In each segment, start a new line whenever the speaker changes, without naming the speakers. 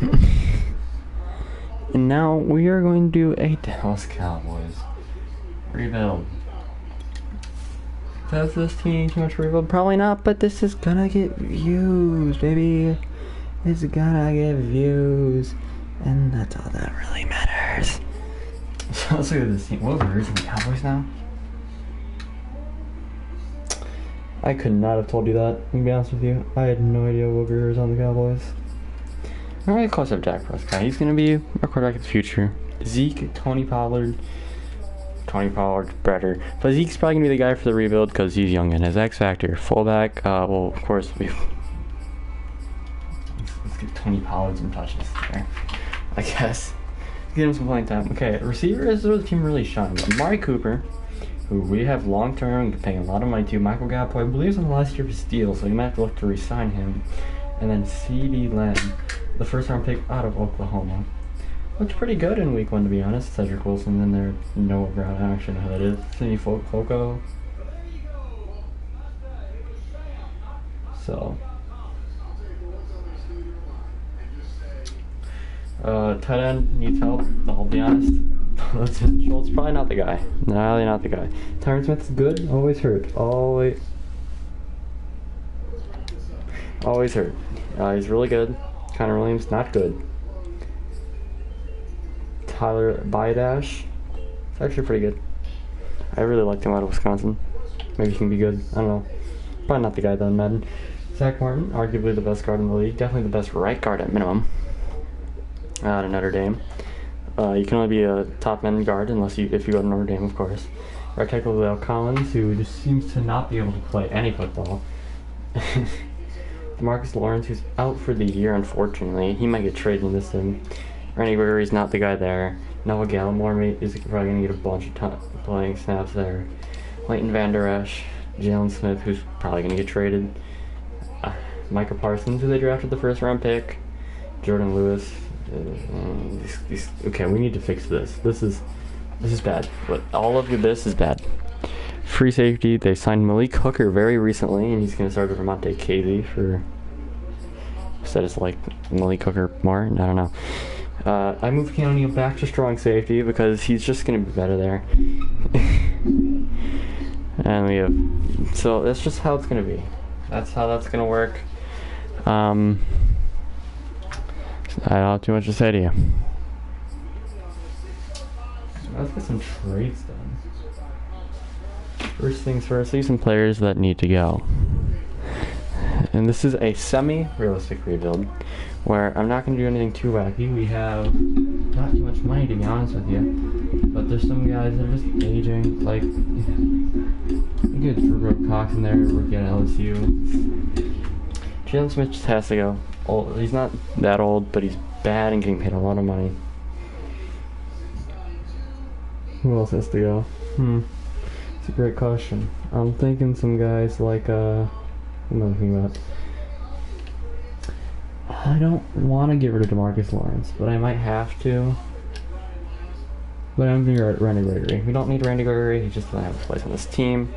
on. And now we are going to do a Dallas Cowboys rebuild. Does this team too much rebuild? Probably not, but this is gonna get views, baby. It's gonna get views, and that's all that really matters. So let's look at this team. What version of the Cowboys now? I could not have told you that, to be honest with you. I had no idea what Wilbur is on the Cowboys. I'm really close up Dak Prescott. He's going to be our quarterback of the future. Zeke, Tony Pollard's better. But Zeke's probably going to be the guy for the rebuild because he's young and his X Factor. Fullback, well, of course, let's give Tony Pollard some touches there, I guess. Get him some playing time. Okay, receivers is where the team really shines. Amari Cooper, who we have long-term, paying a lot of money to. Michael Gallop, I believe, is on the last year of his deal, so you might have to look to re-sign him. And then C.D. Lamb, the first-round pick out of Oklahoma. Looked pretty good in week 1, to be honest. Cedric Wilson in there. Noah Brown, I don't actually know who that is. Cindy Foco. So. Tight end needs help, I'll be honest. Schultz probably not the guy. No, really not the guy. Tyron Smith's good, always hurt. Always hurt. He's really good. Connor Williams, not good. Tyler Baidash, it's actually pretty good. I really liked him out of Wisconsin. Maybe he can be good. I don't know. Probably not the guy though in Madden. Zach Martin, arguably the best guard in the league. Definitely the best right guard at minimum. Out of Notre Dame. You can only be a top end guard if you go to Notre Dame, of course. Right tackle Lyle Collins, who just seems to not be able to play any football. DeMarcus Lawrence, who's out for the year, unfortunately. He might get traded in this thing. Randy Gregory's not the guy there. Noah Gallimore is probably going to get a bunch of playing snaps there. Leighton Vander Esch, Jalen Smith, who's probably going to get traded. Micah Parsons, who they drafted the first-round pick. Jordan Lewis. Okay, we need to fix this. This is bad. But all of this is bad. Free safety, they signed Malik Hooker very recently, and he's going to start with Vermonte Casey for status like Malik Hooker more. I don't know. I moved Keanu Neal back to strong safety because he's just going to be better there. And we have, so that's just how it's going to be. That's how that's going to work. I don't have too much to say to you. Let's get some trades done. First things first, see some players that need to go. And this is a semi-realistic rebuild where I'm not going to do anything too wacky. We have not too much money, to be honest with you. But there's some guys that are just aging. Like, you get Drew Cox in there, rookie at LSU. Jalen Smith just has to go. He's not that old, but he's bad and getting paid a lot of money. Who else has to go? It's a great question. I'm thinking some guys like, what am I thinking about? I don't want to get rid of DeMarcus Lawrence, but I might have to. But I'm thinking about Randy Gregory. We don't need Randy Gregory, he just doesn't have a place on this team.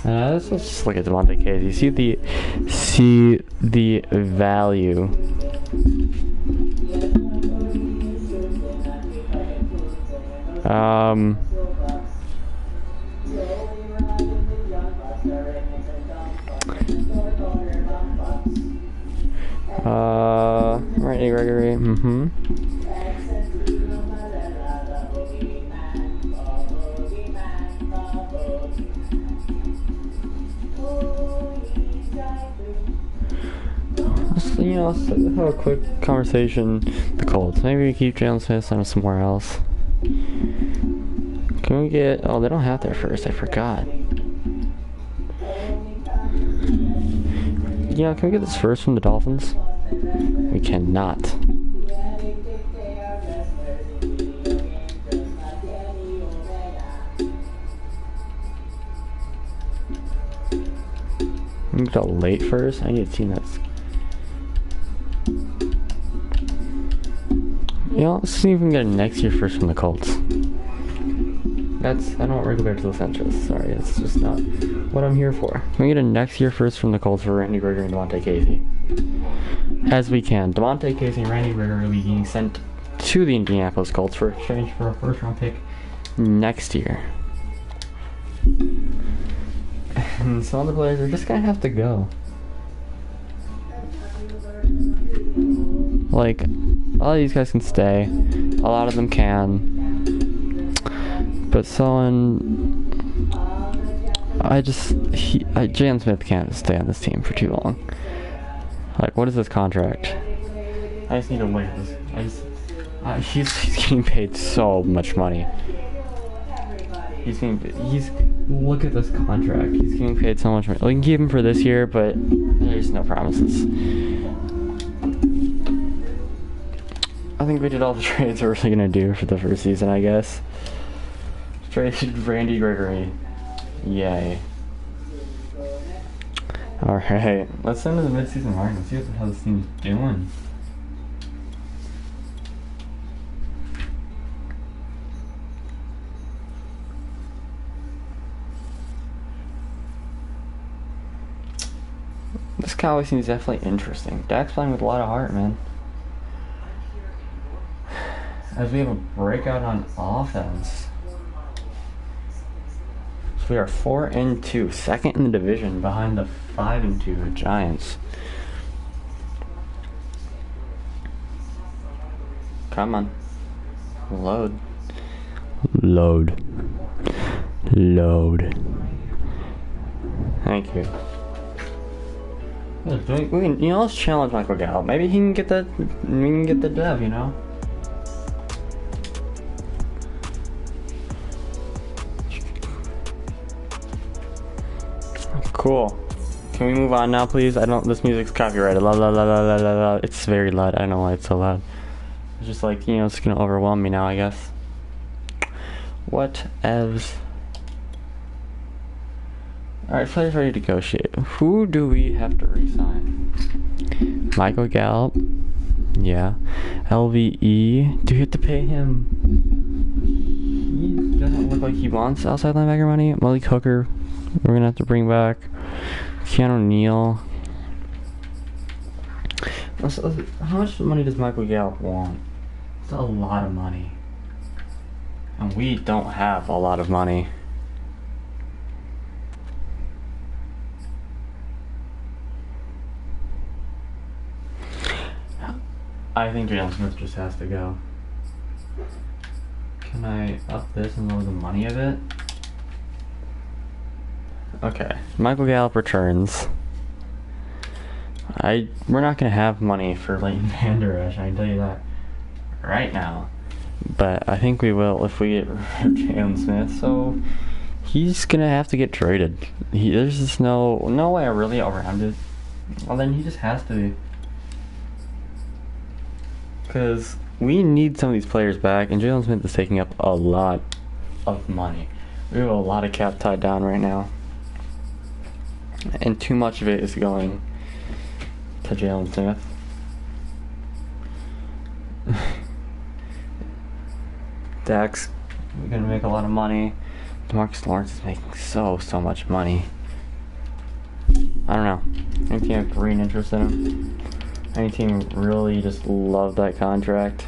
Let's just look at Devontae Casey. See the value. Randy Gregory. Let's have a quick conversation. The Colts. Maybe we keep Jalen Smith, send him somewhere else. Can we get... Oh, they don't have their first. I forgot. Yeah, can we get this first from the Dolphins? We cannot. We get a late first? I need to see that. Yeah, let's see if we can get a next year first from the Colts. I don't want Rigoberto Sanchez. Sorry, it's just not what I'm here for. We get a next year first from the Colts for Randy Gregory and Devontae Casey. As we can. Devontae Casey and Randy Gregory will be getting sent to the Indianapolis Colts for exchange for a first round pick next year. And some other players are just gonna have to go. Like, a lot of these guys can stay. A lot of them can. But Jalen Smith can't stay on this team for too long. Like, what is this contract? I just need to wait. He's getting paid so much money. Look at this contract. He's getting paid so much money. We can keep him for this year, but there's no promises. I think we did all the trades we're really gonna do for the first season, I guess. Traded Randy Gregory. Yay. Alright, let's send to the midseason mark and see what the hell this team's doing. This Cowboys team is definitely interesting. Dak's playing with a lot of heart, man. As we have a breakout on offense. So we are 4-2, second in the division behind the 5-2 Giants. Come on. Load. Thank you. Let's challenge Michael Gallop. Maybe he can get that. We can get the dub, you know. Cool. Can we move on now, please? This music's copyrighted. La la la la la la la. It's very loud. I don't know why it's so loud. It's just like, it's gonna overwhelm me now, I guess. Whatevs. Alright, players ready to negotiate. Who do we have to re-sign? Michael Gallop. Yeah. LVE. Do we have to pay him? He doesn't look like he wants outside linebacker money. Malik Hooker. We're gonna have to bring back Keanu Neal. How much money does Michael Gallop want? It's a lot of money. And we don't have a lot of money. I think Jalen Smith just has to go. Can I up this and lower the money a bit? Okay, Michael Gallop returns. We're not gonna have money for Leighton Vander Esch, I can tell you that right now. But I think we will if we get rid of Jalen Smith. So he's gonna have to get traded. There's just no way really around it. Well, then he just has to be. Because we need some of these players back, and Jalen Smith is taking up a lot of money. We have a lot of cap tied down right now. And too much of it is going to Jalen Smith. Dak's gonna make a lot of money. DeMarcus Lawrence is making so much money. I don't know. Any team have green interest in him? Any team really just love that contract?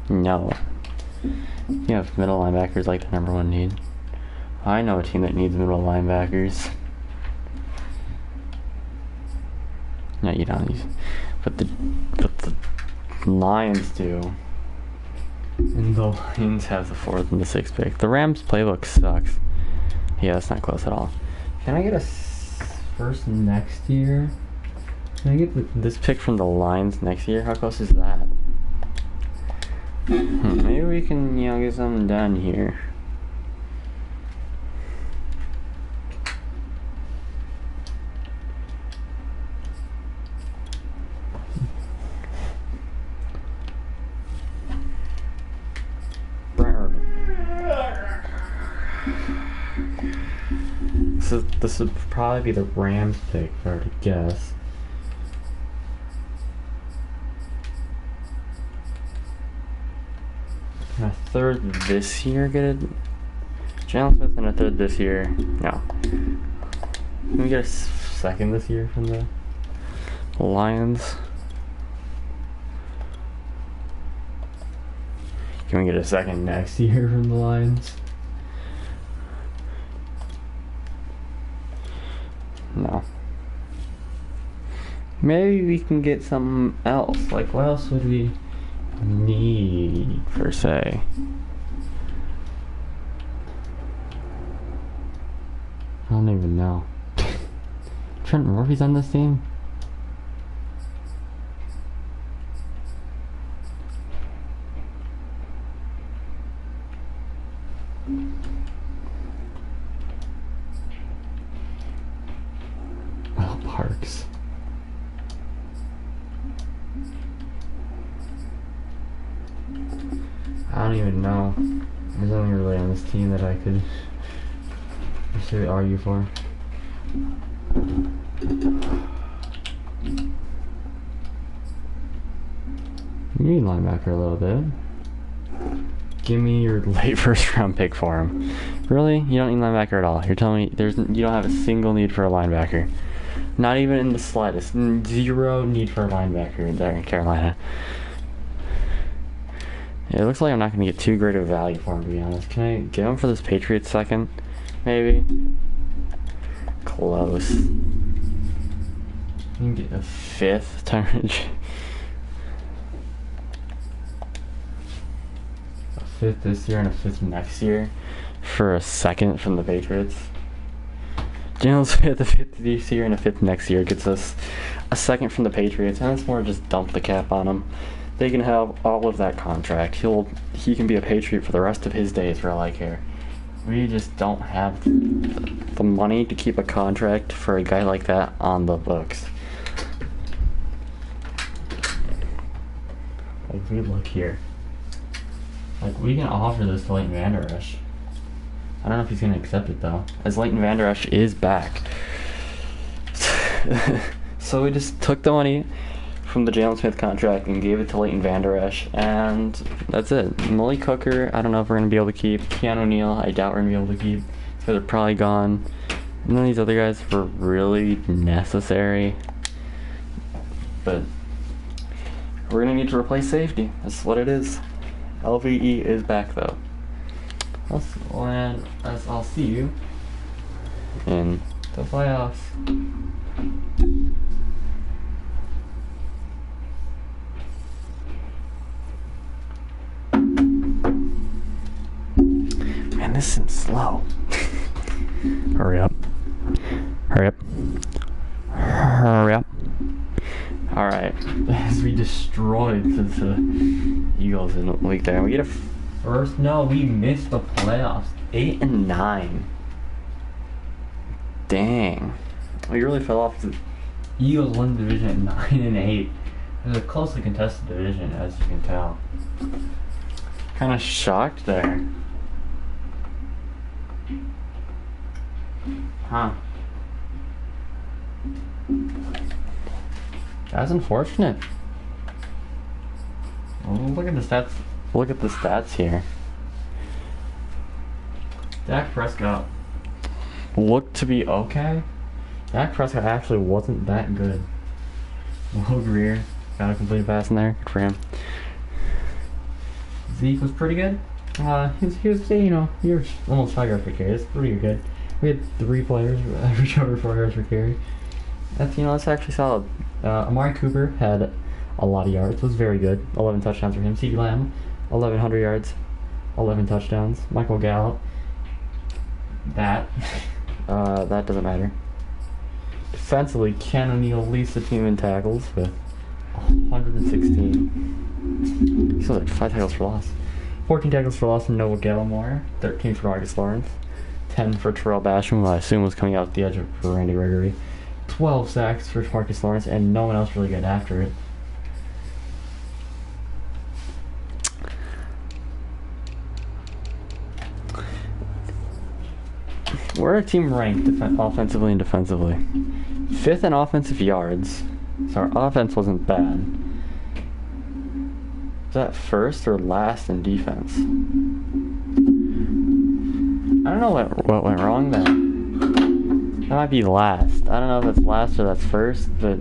No. You have middle linebackers like the number one need. I know a team that needs middle linebackers. No, you don't. But the Lions do. And the Lions have the 4th and the 6th pick. The Rams playbook sucks. Yeah, that's not close at all. Can I get a first next year? Can I get this pick from the Lions next year? How close is that? Maybe we can, get something done here. This would probably be the Rams pick, if I were to guess. third this year get it? Jalen Smith and a third this year. No. Can we get a second this year from the Lions? Can we get a second next year from the Lions? No. Maybe we can get something else. Like, what else would we need, per se? I don't even know. Trent Murphy's on this team? Well, Parks. I don't even know. There's only really on this team that I could really argue for. You need linebacker a little bit. Give me your late first round pick for him. Really? You don't need linebacker at all. You're telling me you don't have a single need for a linebacker. Not even in the slightest. Zero need for a linebacker there in Carolina. It looks like I'm not going to get too great of value for him, to be honest. Can I get him for this Patriots second? Maybe? Close. You can get a fifth. A fifth this year and a fifth next year for a second from the Patriots. Jalen Smith, a fifth this year and a fifth next year gets us a second from the Patriots, and it's more just dump the cap on him. They can have all of that contract. He can be a Patriot for the rest of his days for all I care. We just don't have the money to keep a contract for a guy like that on the books. Like, we look here. Like, we can offer this to Leighton Vander Esch. I don't know if he's going to accept it, though, as Leighton Vander Esch is back. So we just took the money from the Jalen Smith contract and gave it to Leighton Vander Esch, and that's it. Malik Hooker, I don't know if we're going to be able to keep. Keanu Neal, I doubt we're going to be able to keep. So they're probably gone. None of these other guys were really necessary. But we're going to need to replace safety. That's what it is. LVE is back, though. I'll see you in the playoffs. Man, this seems slow. Hurry up. Hurry up. Hurry up. Alright. As we destroyed the Eagles in the week there. We get a first. No, we missed the playoffs. 8 and 9. Dang. We really fell off. The Eagles won the division at 9 and 8. It was a closely contested division, as you can tell. Kind of shocked there. Huh. That's unfortunate. Well, look at the stats. Look at the stats here. Dak Prescott looked to be okay. Dak Prescott actually wasn't that good. Will Greer got a complete pass in there. Good for him. Zeke was pretty good. He was he was almost 5 yards per carry. That's pretty good. We had 3 players average over 4 yards per carry. That's actually solid. Amari Cooper had a lot of yards. Was very good. 11 touchdowns for him. CeeDee Lamb, 1,100 yards, 11 touchdowns. Michael Gallop. That doesn't matter. Defensively, Keanu Neal leads the team in tackles with 116. He still had 5 tackles for loss. 14 tackles for loss from Noah Gallimore. 13 for Marcus Lawrence. 10 for Terrell Basham, who I assume was coming out the edge for Randy Gregory. 12 sacks for Marcus Lawrence, and no one else really got after it. We're a team ranked offensively and defensively. 5th in offensive yards, so our offense wasn't bad. Is that first or last in defense? I don't know what went wrong there. That might be last. I don't know if that's last or that's first, but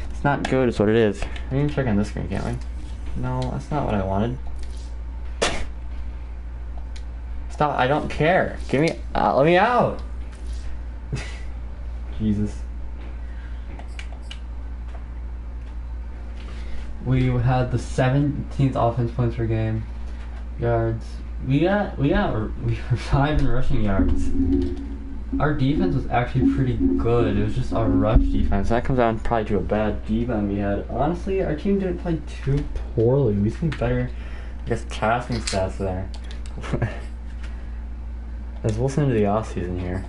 it's not good is what it is. We can check on this screen, can't we? No, that's not what I wanted. Stop, I don't care. Give me, let me out. Jesus. We had the 17th offense points per game. Yards. We were 5 in rushing yards. Our defense was actually pretty good. It was just our rush defense. That comes down probably to a bad D-line we had. Honestly, our team didn't play too poorly. We played better, I guess, passing stats there. As we'll send into the offseason here.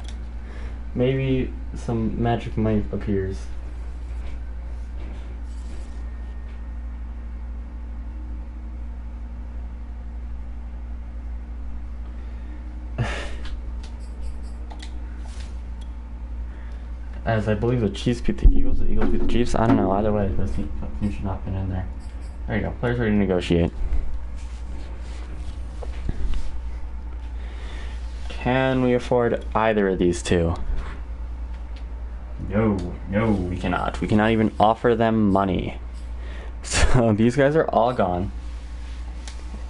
Maybe some magic money appears. As I believe the Chiefs beat the Eagles beat the Chiefs. I don't know. Either way, this team should not have been in there. There you go. Players ready to negotiate. Can we afford either of these two? No, we cannot. We cannot even offer them money. So these guys are all gone.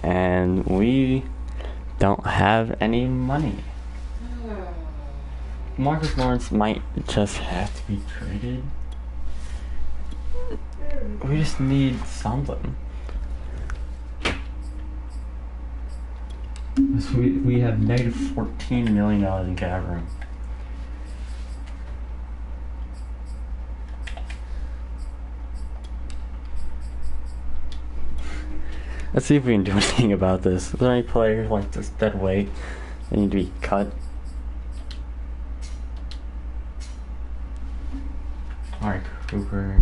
And we don't have any money. Marcus Lawrence might just have to be traded. We just need something. So we have negative $14 million in cap room. Let's see if we can do anything about this. Is there any players like this dead weight that need to be cut? Alright, Cooper.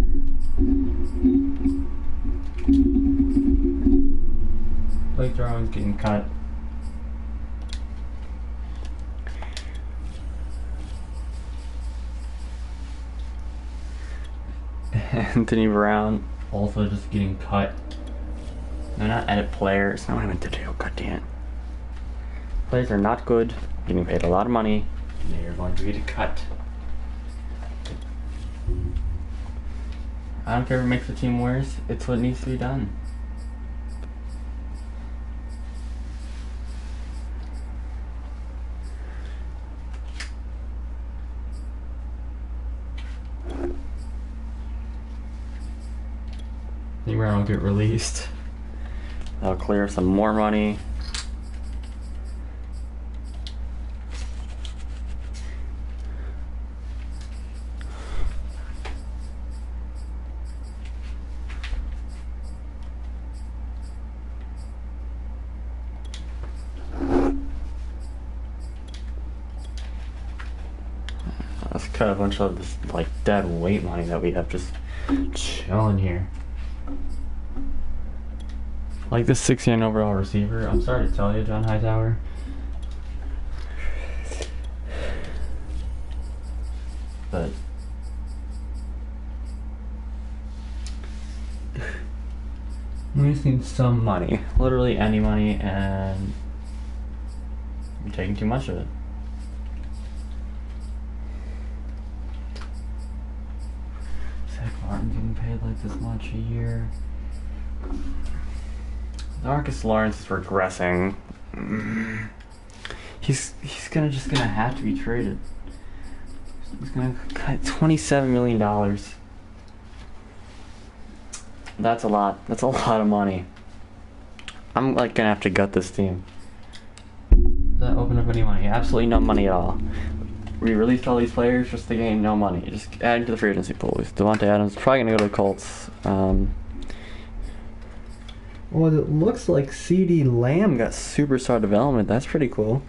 Blake Jarwin's getting cut. Anthony Brown also just getting cut. They're not edit players. No one meant to do. God damn it. Players are not good. Getting paid a lot of money. And they are going to get cut. I don't care if it makes the team worse. It's what needs to be done. I think Brown will get released. That'll clear some more money. Let's cut a bunch of this like dead weight money that we have just chilling here. Like this 69 overall receiver. I'm sorry to tell you, John Hightower. But we just need some money. Literally any money, and you're taking too much of it. Zack Irons getting paid like this much a year. Marcus Lawrence is regressing. He's just gonna have to be traded. He's gonna cut $27 million. That's a lot. That's a lot of money. I'm like gonna have to gut this team. Does that open up any money? Absolutely no money at all. We released all these players just to gain no money. Just adding to the free agency pool. Devontae Adams probably gonna go to the Colts. Well, it looks like CeeDee Lamb got superstar development. That's pretty cool.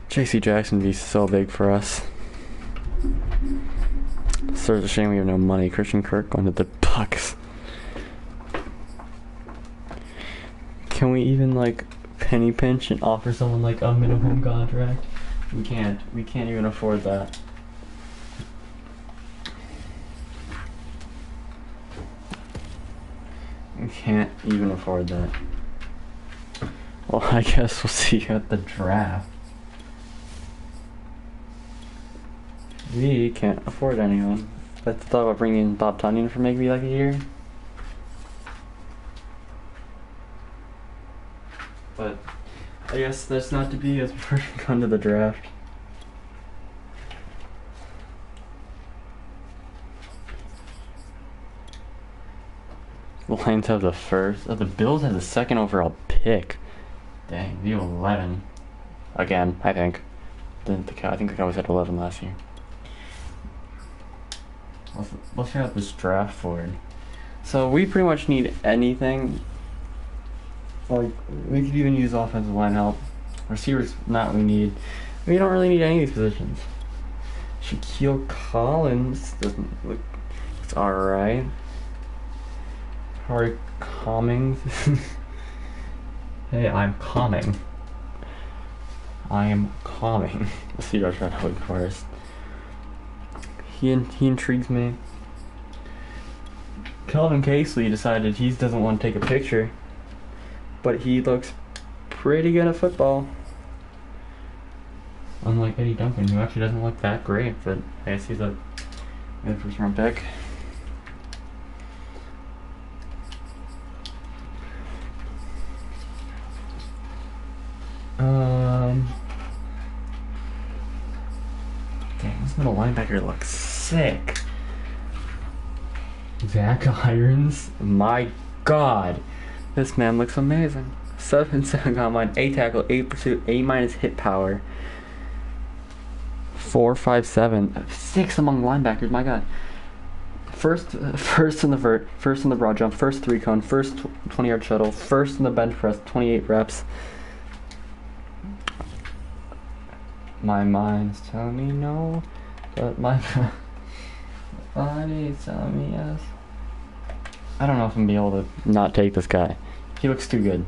J.C. Jackson would be so big for us. It's a shame we have no money. Christian Kirk going to the Bucks. Can we even like penny pinch and offer someone like a minimum contract? We can't. We can't even afford that. can't even afford that. Well, I guess we'll see you at the draft. We can't afford anyone. Let's thought about bringing in Bob Tunyon for maybe like a year. But I guess that's not to be as we're going to the draft. The Lions have the first. Oh, the Bills have the second overall pick. Dang, the 11. Again, I think. I think the Cowboys had 11 last year. Let's check out this draft board. So we pretty much need anything. Like, we could even use offensive line help. Receivers, not we need. We don't really need any of these positions. Shaquille Collins doesn't look. It's alright. Harry Cummings. Hey, I'm calming. I am calming. Let's see what I'm looking first. He intrigues me. Kelvin Casely decided he doesn't want to take a picture, but he looks pretty good at football. Unlike Eddie Duncan, who actually doesn't look that great, but I guess he's a good first round pick. Dang, this middle linebacker looks sick. Zack Irons, my God, this man looks amazing. 7-7 combine, 8 tackle, 8 pursuit, 8- hit power. 4.57, 6 among linebackers. My God. First in the vert, first in the broad jump, first 3-cone, first 20-yard shuttle, first in the bench press, 28 reps. My mind's telling me no, but my body's telling me yes. I don't know if I'm gonna be able to not take this guy. He looks too good.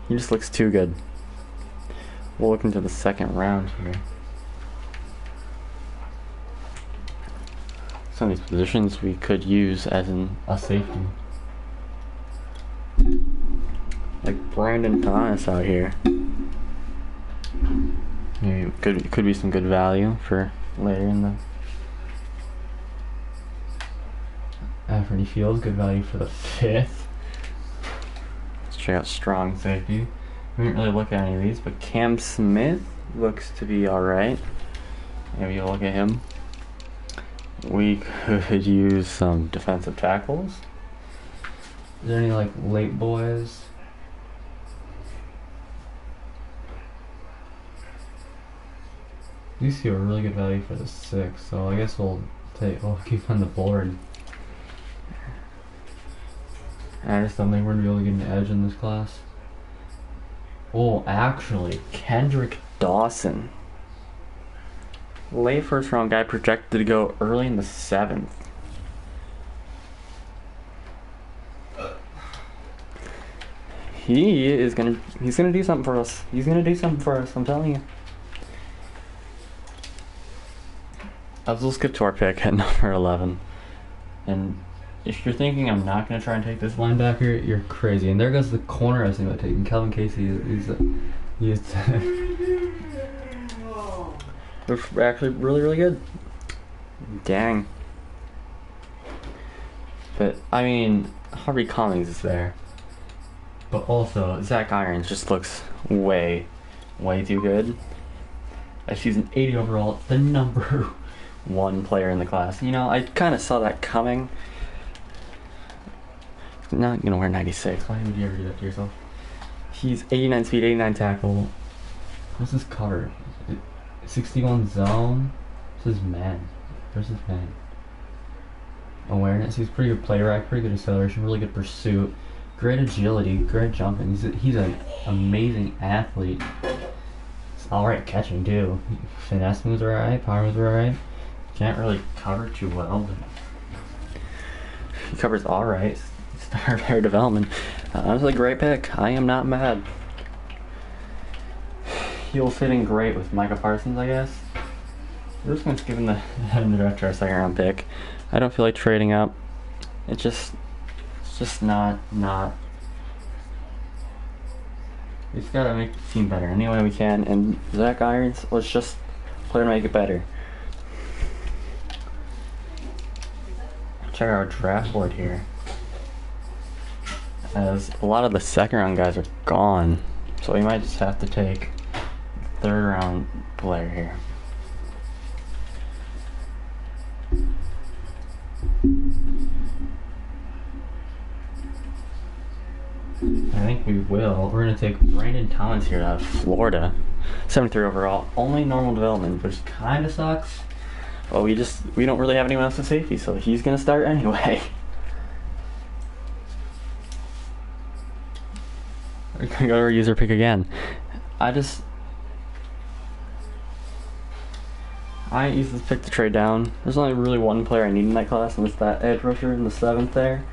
He just looks too good. We'll look into the second round here. Some of these positions we could use as in a safety. Like Brandon Thomas out here. Maybe could be some good value for later in the Anthony Fields, good value for the 5th. Let's check out strong safety. We didn't really look at any of these, but Cam Smith looks to be alright. Maybe you'll look at him. We could use some defensive tackles. Is there any like late boys? You see a really good value for the 6th, so I guess we'll keep on the board. I just don't think we're gonna be able to get an edge in this class. Oh, actually, Kendrick Dawson. Late first round guy, projected to go early in the 7th. He's gonna do something for us. He's gonna do something for us, I'm telling you. We'll skip to our pick at number 11. And if you're thinking I'm not going to try and take this linebacker, you're crazy. And there goes the corner I was thinking about taking. Kelvin Casey he's they're actually really, really good. Dang. But, I mean, Harvey Cummings is there. But also, Zack Irons just looks way too good. She's an 80 overall, the number 1 player in the class. You know, I kind of saw that coming. He's not gonna wear 96. Why would you ever do that to yourself? He's 89 speed, 89 tackle. What's his cover? 61 zone. This is man. Where's his man? Awareness. He's pretty good play rack, pretty good acceleration, really good pursuit, great agility, great jumping. He's an amazing athlete. It's alright catching too. Finesse moves are alright, power moves are alright. Can't really cover too well, but he covers alright. Star player development. Honestly, great pick. I am not mad. He'll fit in great with Micah Parsons, I guess. We're just going to give him the draft to our second round pick. I don't feel like trading up. It's just not. We just gotta make the team better any way we can, and Zack Irons was just a player to make it better. Check out our draft board here, as a lot of the second round guys are gone, so we might just have to take a third round player here. I think we will. We're going to take Brandon Thomas here out of Florida. 73 overall. Only normal development, which kind of sucks. Well, we don't really have anyone else at safety, so he's going to start anyway. We're going to go to our user pick again. I use this pick to trade down. There's only really one player I need in that class, and it's that edge rusher in the 7th there.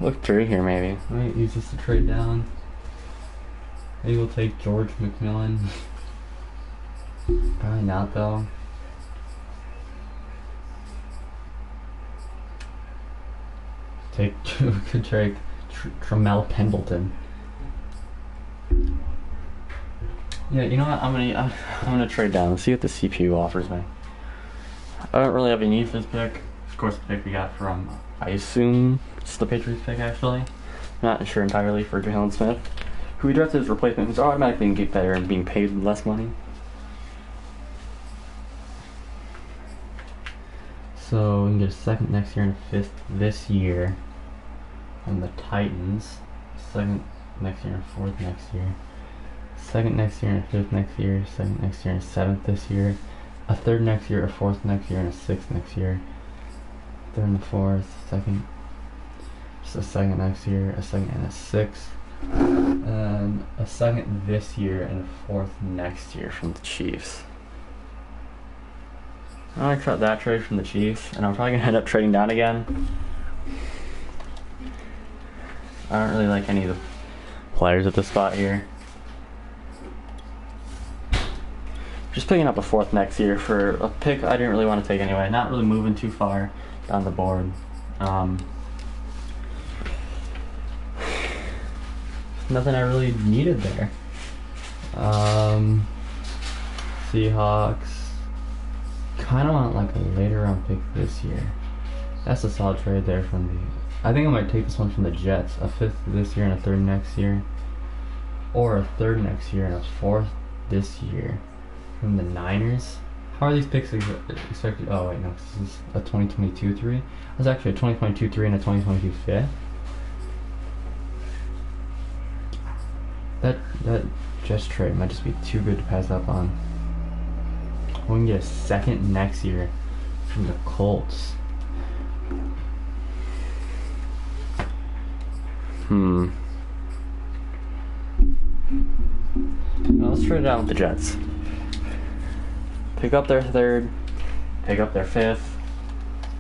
Look through here, maybe. I might use this to trade down. Maybe we'll take George McMillan. Probably not, though. Could trade Tramel Pendleton. Yeah, you know what? I'm gonna trade down and see what the CPU offers me. I don't really have any need for this pick. Of course, the pick we got from, I assume it's the Patriots pick, actually. I'm not sure entirely, for Jalen Smith, who we drafted as replacement, who's automatically going to get better and being paid less money. So we can get a 2nd next year and a 5th this year from the Titans. 2nd next year and a 4th next year. 2nd next year and a 5th next year. 2nd next year and a 7th this year. A 3rd next year, a 4th next year, and a 6th next year. 3rd and a 4th, 2nd. Just a 2nd next year, a 2nd and a 6th. And a 2nd this year and a 4th next year from the Chiefs. I'm gonna cut that trade from the Chiefs, and I'm probably gonna end up trading down again. I don't really like any of the players at this spot here. Just picking up a 4th next year for a pick I didn't really want to take anyway. Not really moving too far down the board. Nothing I really needed there. Seahawks. Kind of want like a later round pick this year. That's a solid trade there from the... I think I might take this one from the Jets. A 5th this year and a 3rd next year. Or a 3rd next year and a 4th this year from the Niners. How are these picks expected? Oh wait, no, this is a 2022 3. That's actually a 2022 3 and a 2022 5th. That Jets trade might just be too good to pass up on. We can get a 2nd next year from the Colts. Now let's trade it out with the Jets. Pick up their 3rd, pick up their 5th.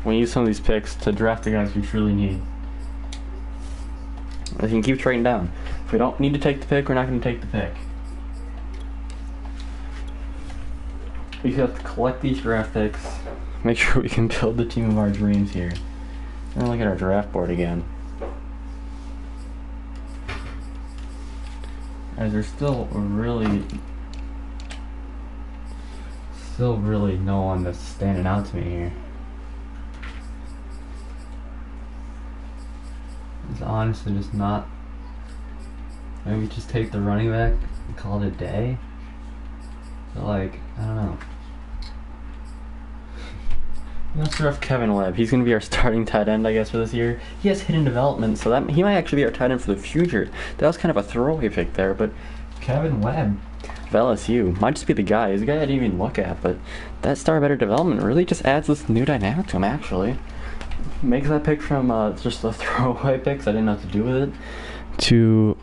We use some of these picks to draft the guys we truly need. We can keep trading down. If we don't need to take the pick, we're not going to take the pick. We have to collect these draft picks, make sure we can build the team of our dreams here. And look at our draft board again. As there's still really no one that's standing out to me here. It's honestly just not. Maybe just take the running back and call it a day. But like, I don't know. Let's draft Kevin Webb. He's going to be our starting tight end, I guess, for this year. He has hidden development, so that he might actually be our tight end for the future. That was kind of a throwaway pick there, but Kevin Webb of LSU might just be the guy. He's a guy I didn't even look at, but that star better development really just adds this new dynamic to him, actually. Makes that pick from just a throwaway pick, so I didn't know what to do with it, to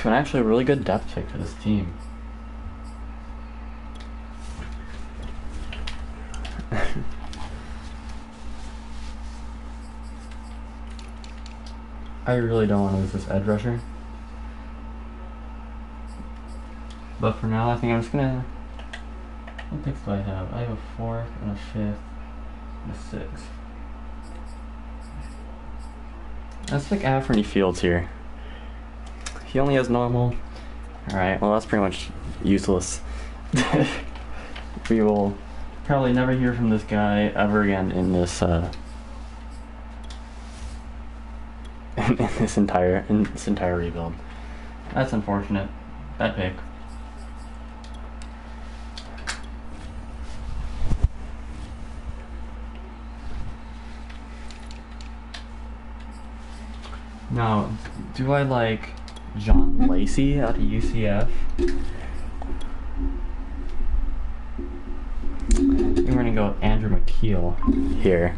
an actually really good depth pick for this team. I really don't want to lose this edge rusher. But for now, I think I'm just gonna. What picks do I have? I have a 4th and a 5th and a 6th. Let's pick Anthony Fields here. He only has normal. Alright, well that's pretty much useless. We will probably never hear from this guy ever again in this in this entire rebuild. That's unfortunate. Bad pick. Now, do I like John Lacey out of UCF? We're gonna go with Andrew McKeel here,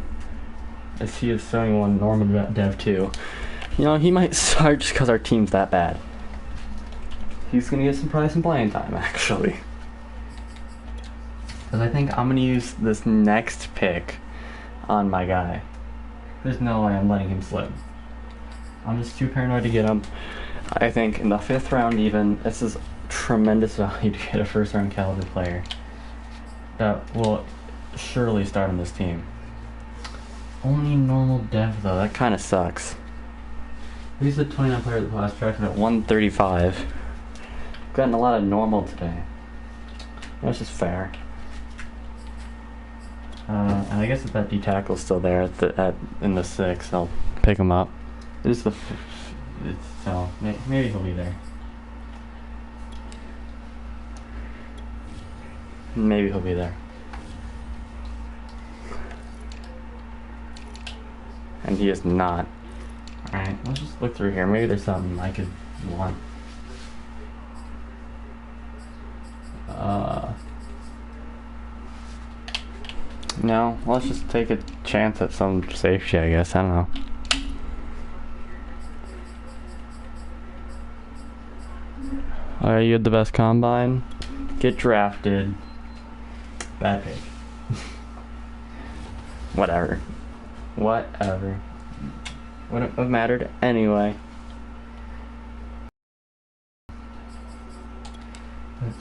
as he is 71 normal dev 2. You know, he might start just because our team's that bad. He's gonna get probably some playing time, actually. Because I think I'm gonna use this next pick on my guy. There's no way I'm letting him slip. I'm just too paranoid to get him. I think in the 5th round even, this is tremendous value to get a 1st round caliber player that will surely start on this team. Only normal dev though, that kind of sucks. He's the 29 player that last tracked at 135. Gotten a lot of normal today. That's just fair. And I guess if that D tackle's still there in the 6th, I'll pick him up. It's the so maybe he'll be there. Maybe he'll be there. And he is not. Alright, let's just look through here. Maybe there's something I could want. No, let's just take a chance at some safety, I guess. I don't know. Alright, you had the best combine. Get drafted. Bad pick. Whatever. Whatever. Wouldn't have mattered anyway.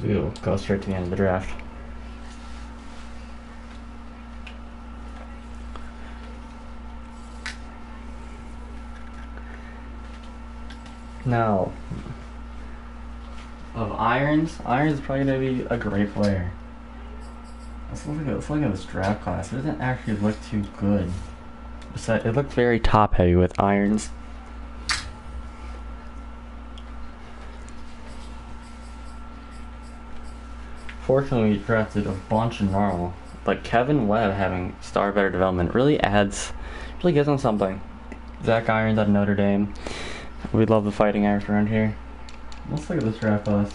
We'll go straight to the end of the draft. Now, of Irons is probably going to be a great player. Let's look at this draft class. It doesn't actually look too good. Besides, it looked very top heavy with Irons. Fortunately, we drafted a bunch of normal. But Kevin Webb having star better development really gives him something. Zack Irons out of Notre Dame. We love the fighting Irish around here. Let's look at this draft class.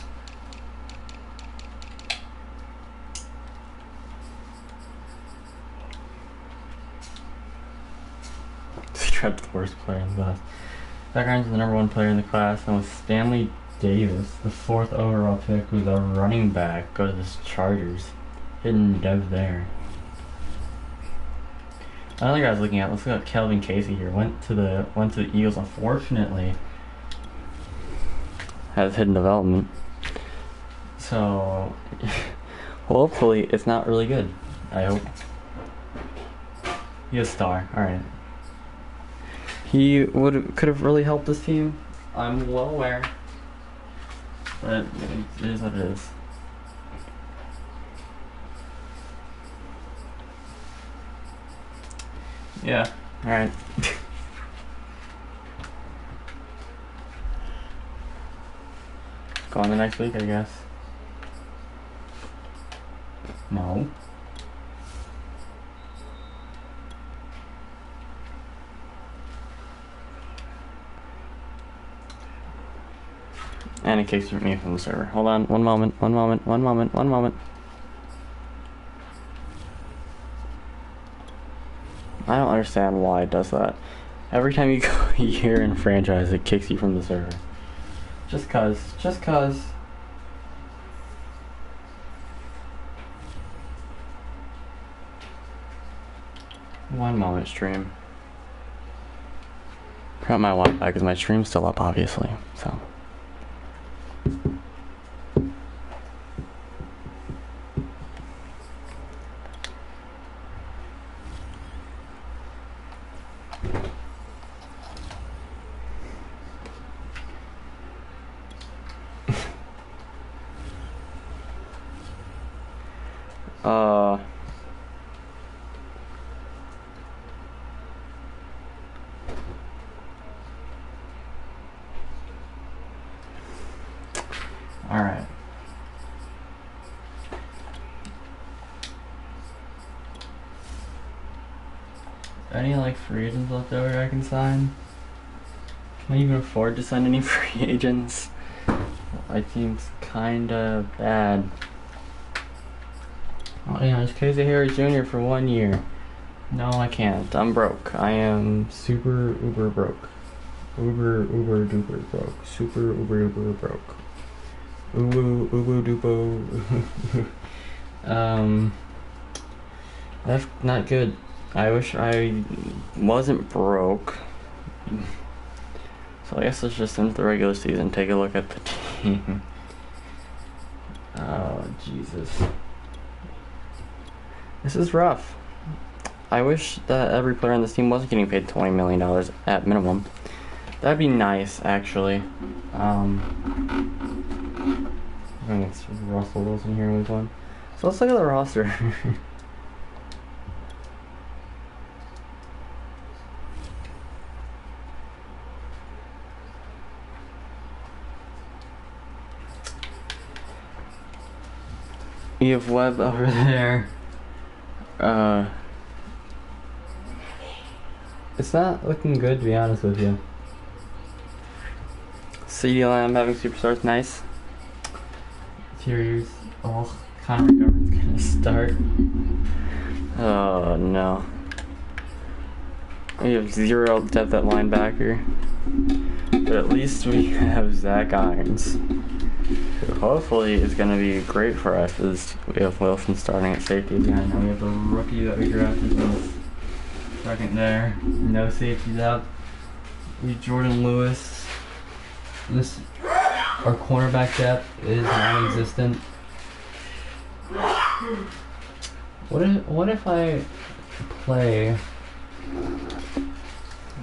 He drafted the worst player in the class. Zack Irons is the #1 player in the class, and with Stanley Davis, the 4th overall pick, who's a running back, go to the Chargers. Hidden dev there. Another guy I was looking at, let's look at Kelvin Casey here. Went to the Eagles, unfortunately. Has hidden development. So hopefully it's not really good. I hope. He is star. Alright. He could have really helped this team. I'm well aware. But it is what it is. Yeah, alright. Go on the next week, I guess. No. And it kicks me from the server. Hold on, one moment. I don't understand why it does that. Every time you go a year in franchise, it kicks you from the server. Just cause. One moment, stream. Got my Wi-Fi because my stream's still up, obviously. So. Alright. Any like free agents left over I can sign? Can I even afford to sign any free agents? My team's kinda bad. Oh yeah, it's Casey Harris Jr. for 1 year. No, I can't. I'm broke. I am super uber broke. Uber duper broke. Super uber broke. Ubu dupo. That's not good. I wish I wasn't broke. So I guess let's just end the regular season. Take a look at the team. Oh, Jesus. This is rough. I wish that every player on this team wasn't getting paid $20 million at minimum. That'd be nice, actually. I think it's Russell Wilson here with one. So let's look at the roster. You have Webb over there. It's not looking good, to be honest with you. CeeDee Lamb having superstars, nice. Interiors, oh, Connor McGovern's gonna start. Oh no. We have 0 depth at linebacker. But at least we have Zack Irons, who hopefully is going to be great for us, as we have Wilson starting at safety behind. Now we have the rookie that we drafted with second there. No safeties out. We Jordan Lewis. Our cornerback depth is non-existent. What if I play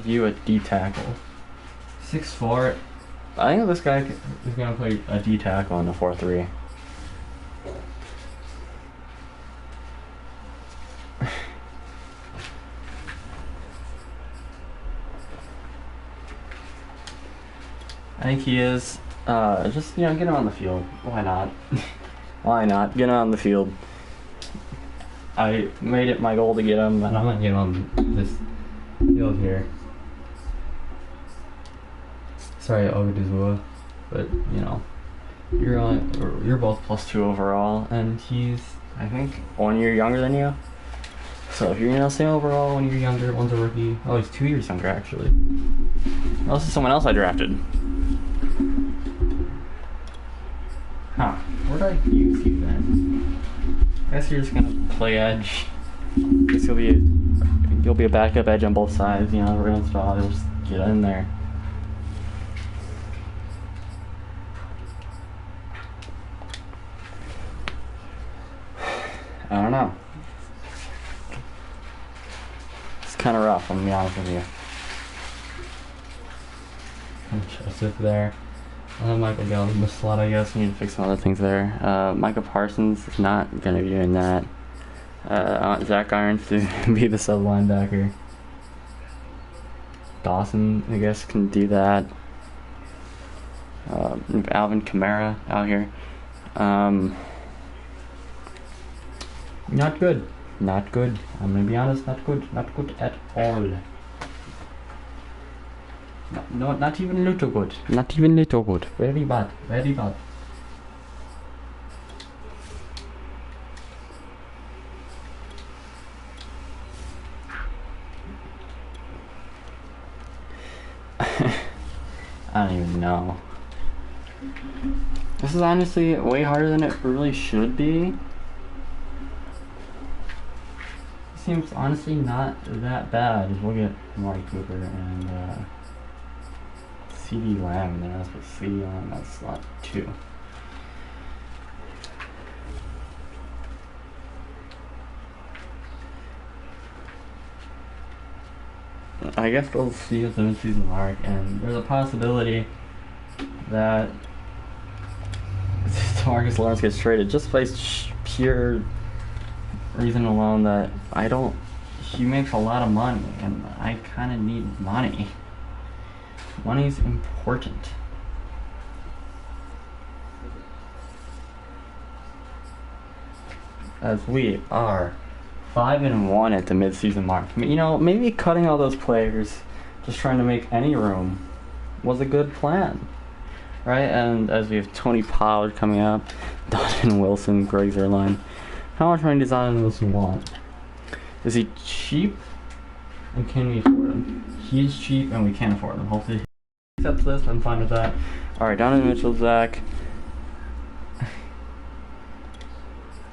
you at D tackle? 6'4". I think this guy is gonna play a D tackle in the 4-3. I think he is. Just, get him on the field. Why not? Why not? Get him on the field. I made it my goal to get him, and I'm gonna get him on this field here. Sorry, Ogadizua, but you're both +2 overall, and he's, I think, 1 year younger than you. So if you're same overall, 1 year younger, one's a rookie. Oh, he's 2 years younger actually. Oh, this is someone else I drafted. Huh? Where did I use you then? I guess you're just gonna play edge. I guess you'll be a backup edge on both sides. Every once in a while, you'll just get in there. I don't know. It's kind of rough, I'm gonna be honest with you. Joseph there. Michael Gallop in the slot, I guess. We need to fix some other things there. Micah Parsons is not gonna be doing that. I want Zack Irons to be the sub linebacker. Dawson, I guess, can do that. Alvin Kamara out here. Not good. Not good. I'm gonna be honest, not good. Not good at all. No, not even little good. Not even little good. Very bad. Very bad. I don't even know. This is honestly way harder than it really should be. Seems honestly not that bad. We'll get Amari Cooper and CeeDee Lamb, and then that's with CeeDee Lamb, that's slot 2. I guess we'll see at the mid-season mark, and there's a possibility that Marcus Lawrence gets traded just by pure reason alone that he makes a lot of money, and I kind of need money. Money's important. As we are 5-1 at the mid-season mark. You know, maybe cutting all those players, just trying to make any room, was a good plan, right? And as we have Tony Pollard coming up, Donovan Wilson, Greg Zuerlein. How much money does Donovan Wilson want? Is he cheap? And can we afford him? He is cheap and we can't afford him. Hopefully he accepts this. I'm fine with that. Alright, Donovan Mitchell, Zach.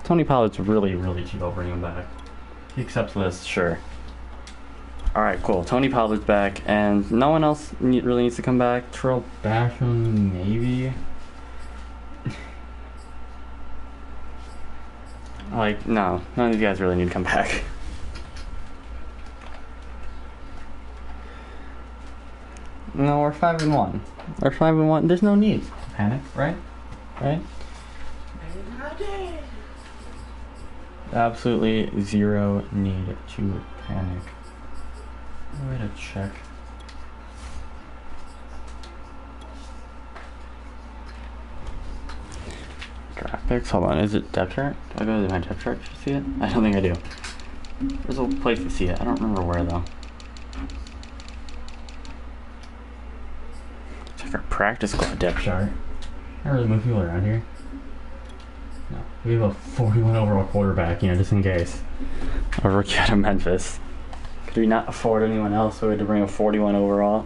Tony Pollard's really, really cheap. I'll bring him back. He accepts this, sure. Alright, cool. Tony Pollard's back, and no one else really needs to come back. Terrell Basham, maybe? Like, no. None of these guys really need to come back. No, we're 5-1. We're 5-1. There's no need to panic, right? Right? Absolutely zero need to panic. Way to check. Draft picks. Hold on. Is it depth chart? Do I go to my depth chart to see it? I don't think I do. There's a place to see it. I don't remember where though. Check our practice squad depth chart. Not really move people around here. No. We have a 41 overall quarterback, you know, just in case. A rookie out of Memphis. Could we not afford anyone else, so we had to bring a 41 overall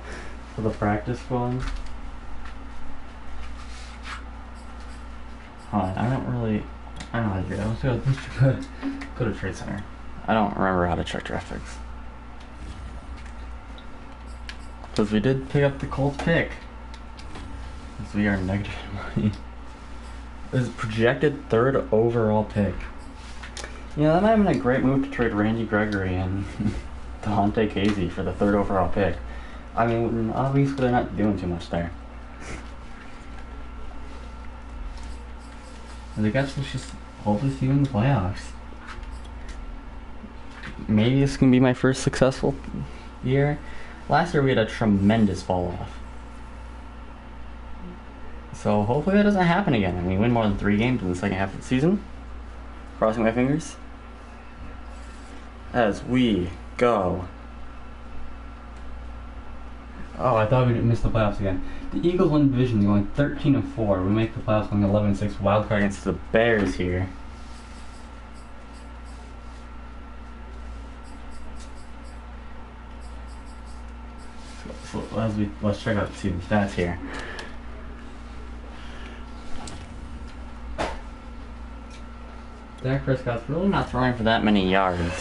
for the practice squad? Hold on, I don't know how to do that. Let's go to Trade Center. I don't remember how to check draft picks. Because we did pick up the Colts pick. Because we are negative money. It was projected 3rd overall pick. You know, that might have been a great move to trade Randy Gregory and Dante Casey for the 3rd overall pick. I mean, obviously they're not doing too much there. And I guess let's just hopefully see you in the playoffs. Maybe this can be my first successful year. Last year we had a tremendous fall off. So hopefully that doesn't happen again and we win more than 3 games in the second half of the season. Crossing my fingers. As we go. Oh, I thought we'd miss the playoffs again. The Eagles win the division, they're going 13-4. We make the playoffs going 11-6. Wildcard against the Bears here. So let's check out the season stats here. Dak Prescott's really not throwing for that many yards.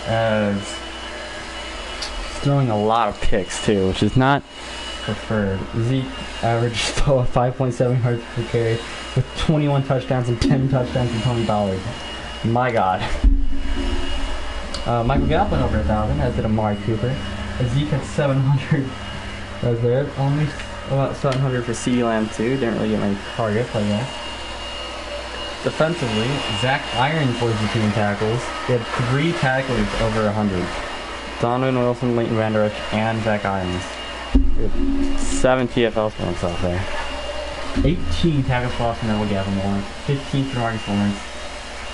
As he's throwing a lot of picks too, which is not preferred. Zeke averaged 5.7 yards per carry with 21 touchdowns and 10 touchdowns from Tony Pollard. My God. Michael Gallop went over 1,000, as did Amari Cooper. Zeke had 700. Right there. Only about 700 for CeeDee Lamb too. Didn't really get many targets, I guess. Defensively, Zack Irons was between tackles. He had 3 tacklers over 100. Donovan Wilson, Leighton Vander Esch, and Zack Irons. 7 TFL points off there. 18 tackles lost for Neville Gallimore. 15 for Marcus Lawrence.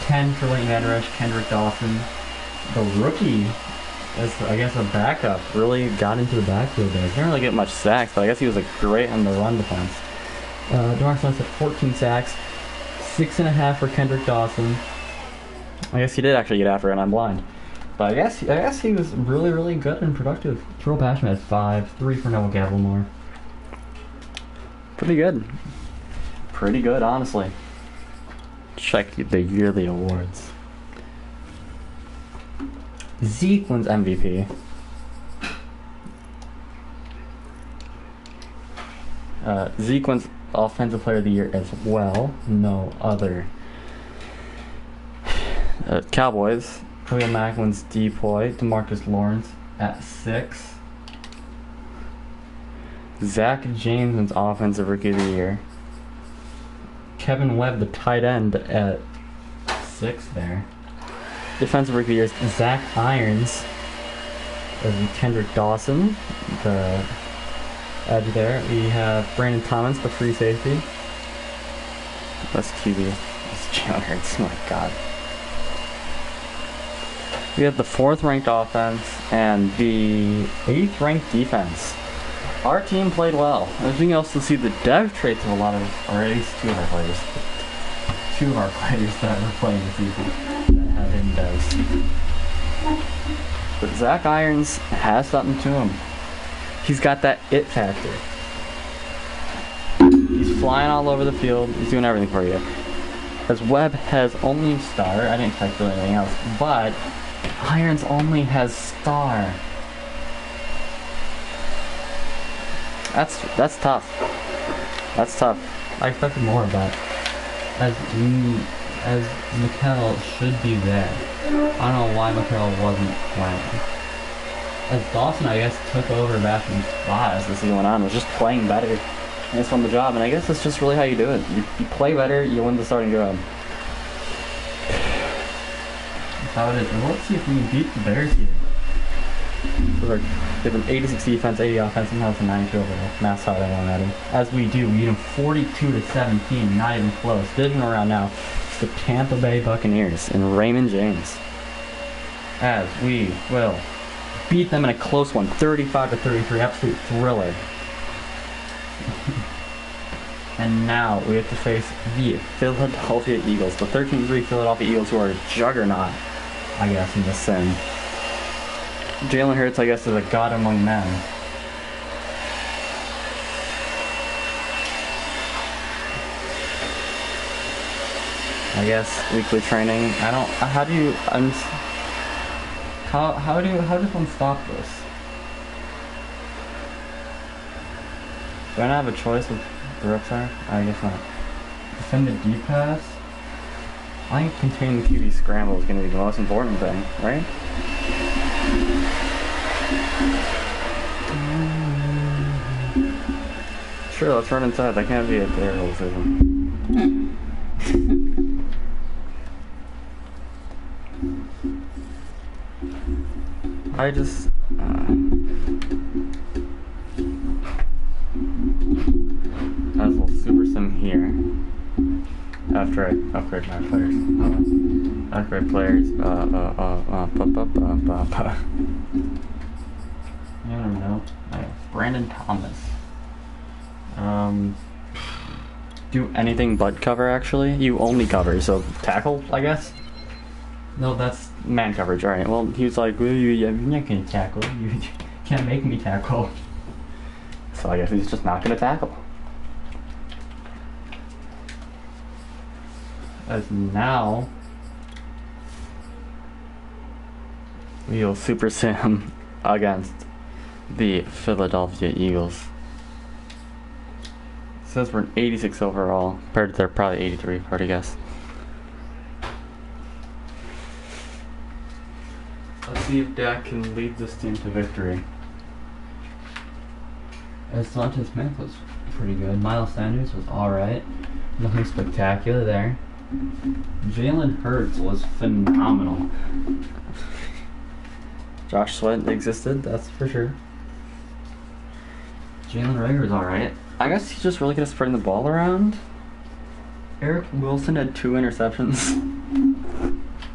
10 for Leighton Vander Esch, Kendrick Dawson. The rookie, as I guess a backup, really got into the backfield there. He didn't really get much sacks, but I guess he was great on the run defense. DeMarcus Lawrence had 14 sacks. 6.5 for Kendrick Dawson. I guess he did actually get after it, and I'm blind. But I guess he was really, really good and productive. Terrell Basham had 5, 3 for Neville Gallimore. Pretty good. Pretty good, honestly. Check the yearly awards. Zeke wins MVP. Zeke wins Offensive Player of the Year as well. No other. Cowboys. Khalil Mack wins DPOY. DeMarcus Lawrence at 6. Zach James wins Offensive Rookie of the Year. Kevin Webb, the tight end, at 6 there. Defensive Rookie of the Year is Zack Irons. Kendrick Dawson, the edge there. We have Brandon Thomas, the free safety. Best QB. It's Jalen Hurts, my god. We have the 4th ranked offense and the 8th ranked defense. Our team played well. As we can also see the dev traits of a lot of, or at least 2 of our players. 2 of our players that are playing this season that have in devs. But Zack Irons has something to him. He's got that it factor. He's flying all over the field. He's doing everything for you. As Webb has only star, I didn't expect really anything else, but Irons only has star. That's tough. That's tough. I expected more of that. As Mikkel should be there. I don't know why Mikkel wasn't playing. As Dawson, I guess, took over Bastion's spot as the season went on, was just playing better. And it's won the job, and I guess that's just really how you do it. You play better, you win the starting job. That's how it is. And let's see if we can beat the Bears here. So they have an 86 defense, 80 offense, and has a 92 overall. Mass how they won Madden. As we do, we beat them 42-17, not even close. Division round now. It's the Tampa Bay Buccaneers and Raymond James. As we will beat them in a close one, 35-33, absolute thriller. And now we have to face the Philadelphia Eagles, the 13-3 Philadelphia Eagles, who are a juggernaut, I guess, in this sim. Jalen Hurts, I guess, is a god among men. I guess weekly training. I don't. How do you? How does one stop this? Do I not have a choice with the reps are? I guess not. Defend the deep pass. I think containing the QB scramble is going to be the most important thing, right? Sure, let's run inside. That can't be a terrible decision. I just... I was a little super sim here. After I upgrade my players. Upgrade players. I don't know. Brandon Thomas. Do anything but cover, actually? You only cover, so tackle, I guess? No, that's man coverage, alright. Well, he was like, well, you're not gonna tackle. You can't make me tackle. So I guess he's just not gonna tackle. As now, we'll super sim against the Philadelphia Eagles. It says we're an 86 overall, compared to their probably 83, if I were to guess. Let's see if Dak can lead this team to victory. As Devontae Smith was pretty good. Miles Sanders was alright. Nothing spectacular there. Jalen Hurts was phenomenal. Josh Sweat existed, that's for sure. Jalen Reagor was alright. I guess he's just really good at spreading the ball around. Eric Wilson had 2 interceptions.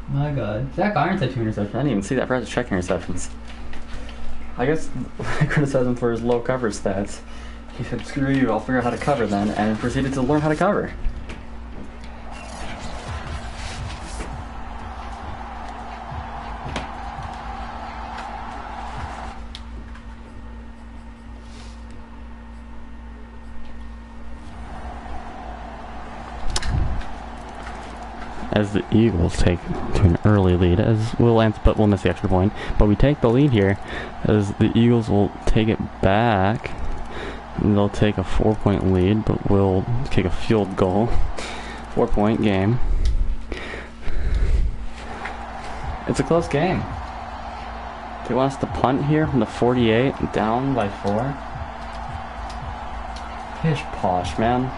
My god. Zack Irons had 2 interceptions. I didn't even see that for us to check interceptions. I guess I criticized him for his low cover stats. He said, screw you, I'll figure out how to cover then, and proceeded to learn how to cover. As the Eagles take to an early lead, as we'll miss the extra point. But we take the lead here, as the Eagles will take it back. And they'll take a 4-point lead, but we'll kick a field goal. 4-point game. It's a close game. They want us to punt here from the 48, down by 4. Pish posh, man.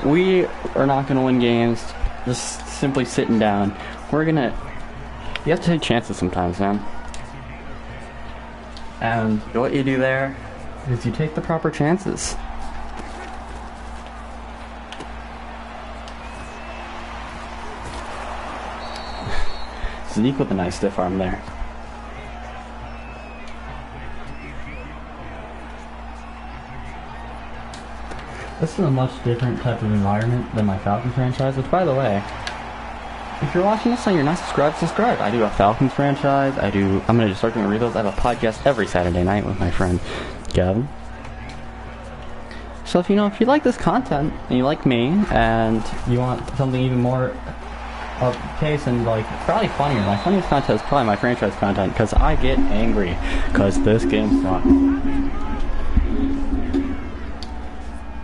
We are not gonna win games just simply sitting down. You have to take chances sometimes, man. And what you do there is you take the proper chances. Zeke with a nice stiff arm there. This is a much different type of environment than my Falcons franchise, which, by the way, if you're watching this and you're not subscribed, subscribe. I do a Falcons franchise. I'm going to start doing rebuilds. I have a podcast every Saturday night with my friend Gavin. So if you like this content and you like me and you want something even more up case and like probably funnier, my funniest content is probably my franchise content because I get angry because this game sucks.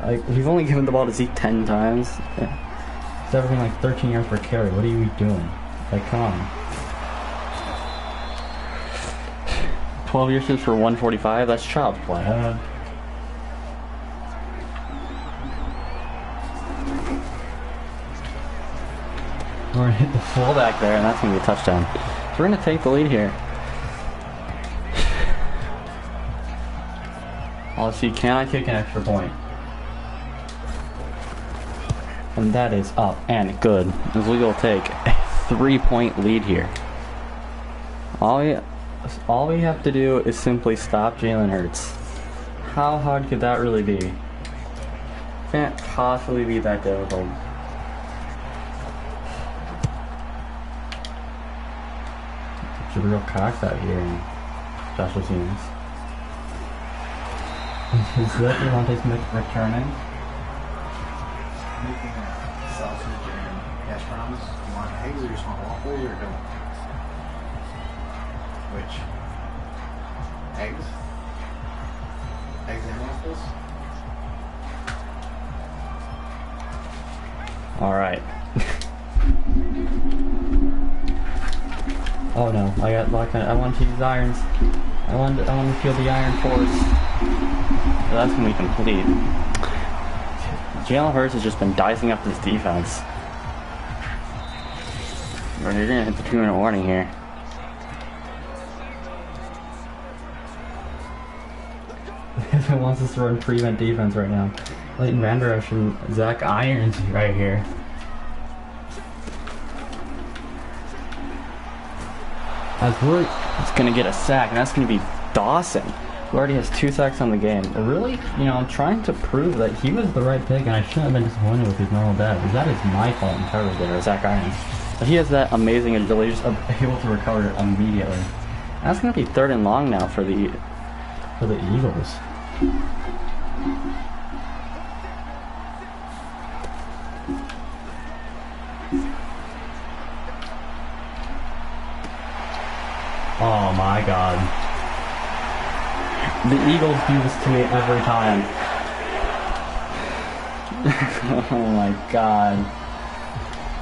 Like, we've only given the ball to Zeke 10 times. It's everything like 13 yards per carry. What are you doing? Like, come on. 12 yards for 145? That's child's play. We're going to hit the fullback there, and that's going to be a touchdown. So we're going to take the lead here. Let's see, can I kick an extra point? And that is up and good, as we will take a 3-point lead here. All we have to do is simply stop Jalen Hurts. How hard could that really be? Can't possibly be that difficult. Jabril Cox out here in special teams. Is that Devontae Smith returning?
Making a sausage and hash browns. You want eggs or you just want waffles or don't? Which? Eggs? Eggs and waffles?
Alright. Oh no, I got locked on. I want to use irons. I want to feel the iron force. So that's when we complete. Jalen Hurts has just been dicing up this defense. You're gonna hit the 2-minute warning here. It wants us to run prevent defense right now. Leighton Vander Esch and Zack Irons right here. As we're gonna get a sack, and that's gonna be Dawson, who already has 2 sacks on the game. Really, I'm trying to prove that he was the right pick, and I shouldn't have been disappointed with his normal dad, because that is my fault entirely there, Zack Irons. But he has that amazing agility, just able to recover immediately. And that's gonna be 3rd and long now for the Eagles. Oh my god. The Eagles do this to me every time. Oh my god.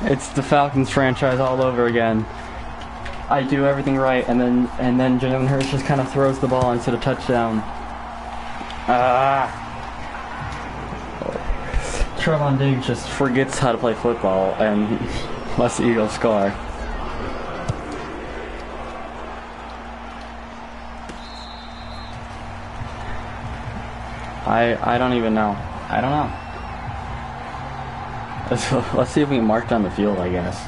It's the Falcons franchise all over again. I do everything right, and then Jalen Hurts just kind of throws the ball instead of touchdown. Trevon Diggs just forgets how to play football and lets the Eagles score. I don't even know. I don't know. Let's see if we can march down the field, I guess.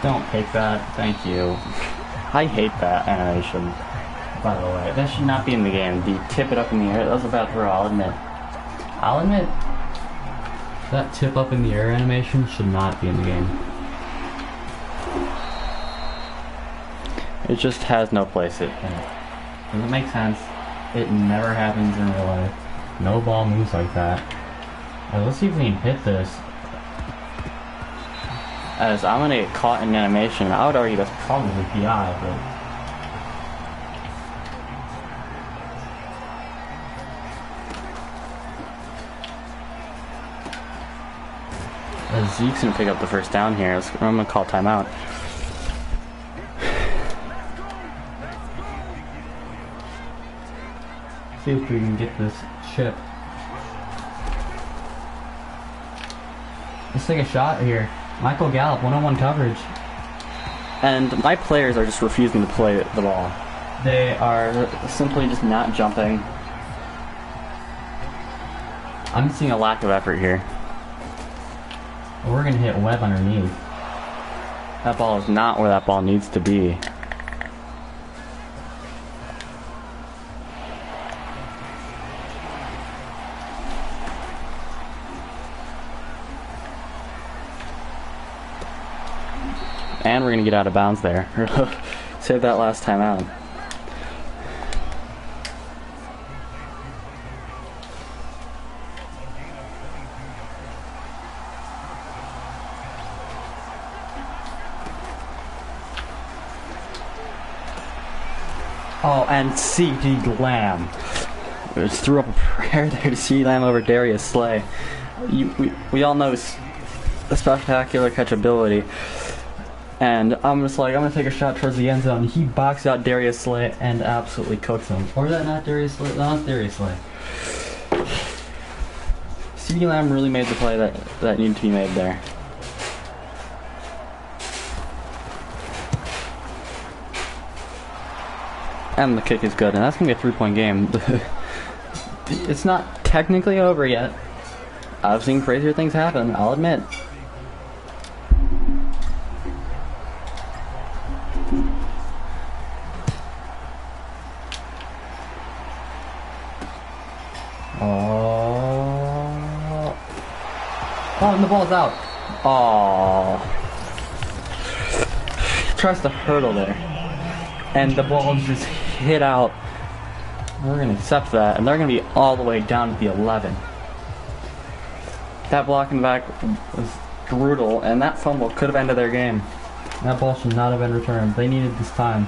Don't take that. Thank you. I hate that animation. By the way, that should not be in the game. The tip it up in the air, that was a bad throw, I'll admit. That tip up in the air animation should not be in the game. It just has no place in it. Doesn't make sense. It never happens in real life. No ball moves like that. Let's see if we can hit this. As I'm gonna get caught in animation. I would argue that's probably PI, but Zeke's gonna pick up the first down here. I'm gonna call timeout. See if we can get this chip. Let's take a shot here. Michael Gallop, 1-on-1 coverage. And my players are just refusing to play the ball. They are simply just not jumping. I'm seeing a lack of effort here. We're going to hit Webb underneath. That ball is not where that ball needs to be. And we're going to get out of bounds there. Save that last time out. Oh, and CeeDee Lamb. Just threw up a prayer there to CeeDee Lamb over Darius Slay. We all know the spectacular catchability. And I'm just like, I'm going to take a shot towards the end zone. He boxed out Darius Slay and absolutely cooks him. Or is that not Darius Slay? No, it's Darius Slay. CeeDee Lamb really made the play that needed to be made there. And the kick is good, and that's going to be a 3-point game. It's not technically over yet. I've seen crazier things happen, I'll admit. Oh, and the ball's out. Oh. Tries to hurdle there. And the ball just hit out. We're going to accept that, and they're going to be all the way down to the 11. That blocking back was brutal, and that fumble could have ended their game. That ball should not have been returned. They needed this time.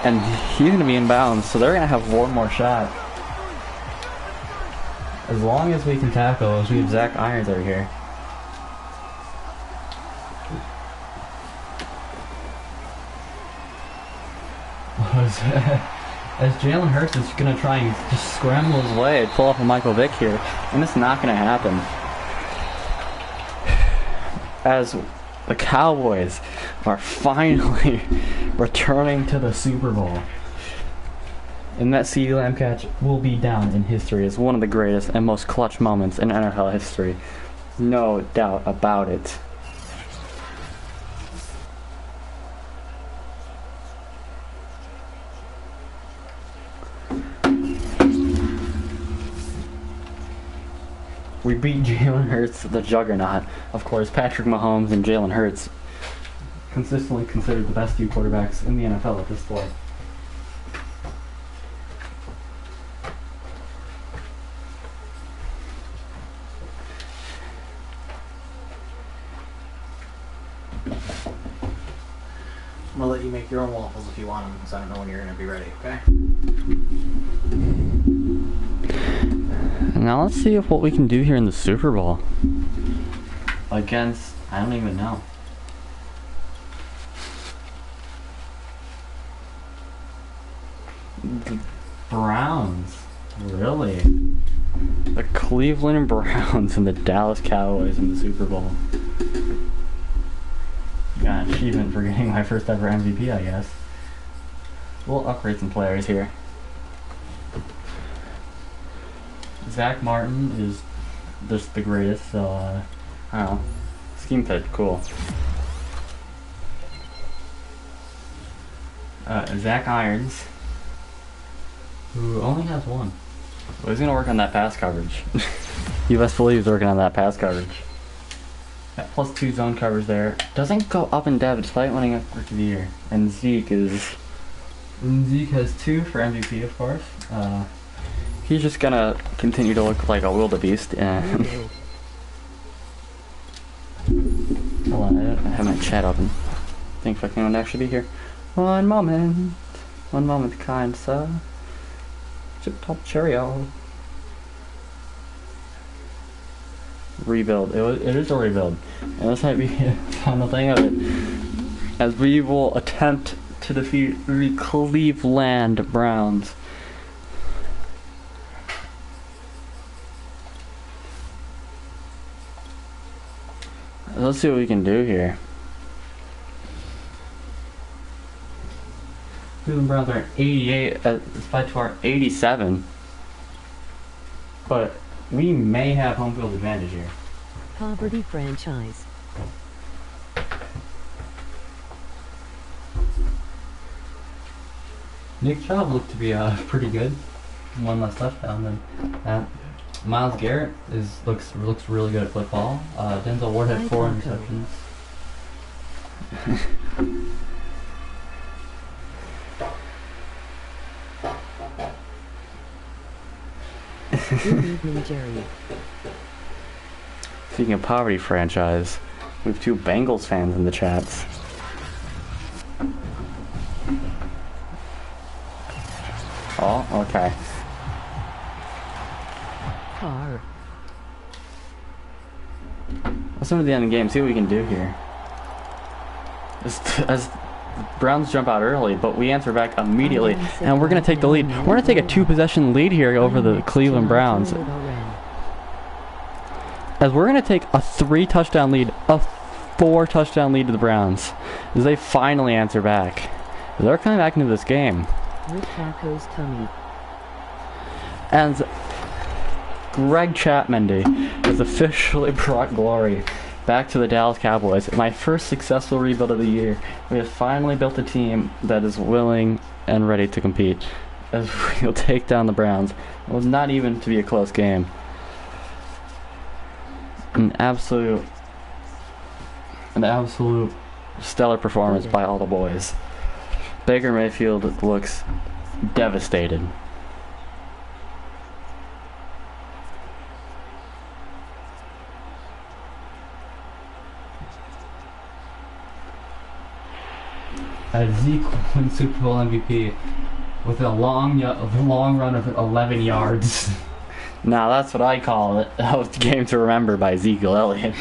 And he's going to be in bounds, so they're going to have one more shot. As long as we can tackle, as we have Zack Irons over here. As Jalen Hurts is going to try and just scramble his way, pull off a Michael Vick here, and it's not going to happen. As the Cowboys are finally returning to the Super Bowl. And that CeeDee Lamb catch will be down in history as one of the greatest and most clutch moments in NFL history. No doubt about it. We beat Jalen Hurts, the juggernaut. Of course, Patrick Mahomes and Jalen Hurts, consistently considered the best two quarterbacks in the NFL at this point.
I'm gonna let you make your own waffles if you want them, because I don't know when you're gonna be ready, okay?
Now let's see if what we can do here in the Super Bowl. Against, I don't even know. The Browns. Really? The Cleveland Browns and the Dallas Cowboys in the Super Bowl. Got an achievement for getting my first ever MVP, I guess. We'll upgrade some players here. Zach Martin is just the greatest, so I don't know. Scheme fit, cool. Zack Irons, who only has one. Well, he's gonna work on that pass coverage. You best believe he's working on that pass coverage. That +2 zone coverage there doesn't go up and down despite winning a Rookie of the Year. And Zeke has 2 for MVP, of course. He's just gonna continue to look like a wildebeest. And hold on, I have my chat open. Think if anyone actually be here. One moment, kind sir. Chip top Cheerio. rebuild. It is a rebuild, and this might be the final thing of it, as we will attempt to defeat the Cleveland Browns. Let's see what we can do here. Cleveland Browns are 88 despite to our 87. But we may have home field advantage here.
Poverty franchise.
Nick Chubb looked to be pretty good. One less touchdown than that. Myles Garrett looks really good at football. Denzel Ward had 4 interceptions.
Good evening, Jerry.
Speaking of poverty franchise, we have 2 Bengals fans in the chats. Oh, okay.
Car.
Let's move to the end of the game, see what we can do here. As Browns jump out early, but we answer back immediately, and we're going to take the lead. We're going to take a 2-possession lead here over the Cleveland Browns. As we're going to take a 3-touchdown lead, a 4-touchdown lead to the Browns, as they finally answer back. They're coming back into this game.
With Taco's tummy.
And Greg Chatmendy has officially brought glory back to the Dallas Cowboys. My first successful rebuild of the year. We have finally built a team that is willing and ready to compete, as we'll take down the Browns. It was not even to be a close game. An absolute stellar performance by all the boys. Baker Mayfield looks devastated. Zeke wins Super Bowl MVP with a long run of 11 yards. Now that's what I call it. That was the game to remember by Ezekiel Elliott.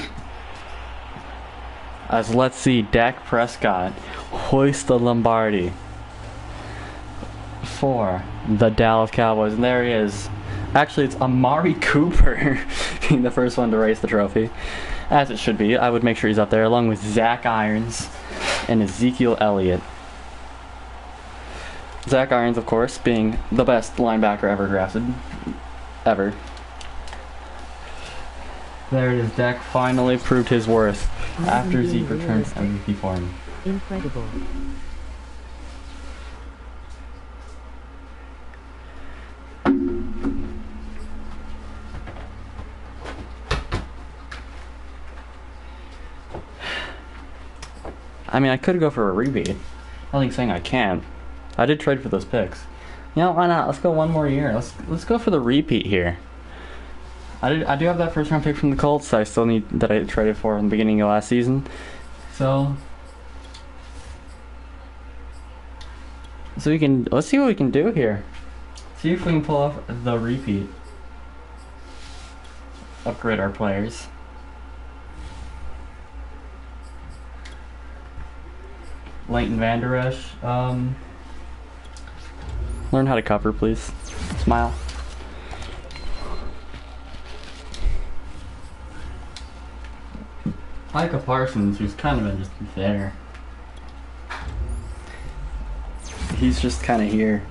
As let's see Dak Prescott hoist the Lombardi for the Dallas Cowboys. And there he is. Actually, it's Amari Cooper being the first one to raise the trophy. As it should be. I would make sure he's up there along with Zack Irons and Ezekiel Elliott. Zack Irons, of course, being the best linebacker ever drafted. Ever. There it is. Dak finally proved his worth after Zeke returned to MVP form.
Incredible.
I mean, I could go for a repeat. Nothing saying I can't. I did trade for those picks. You know, why not? Let's go one more year. Let's go for the repeat here. I do have that first round pick from the Colts that I still need, that I traded for in the beginning of last season. So let's see what we can do here. See if we can pull off the repeat. Upgrade our players. Leighton Vander Esch. Learn how to cover, please. Smile. Micah Parsons, who's kind of been just there. He's just kind of here.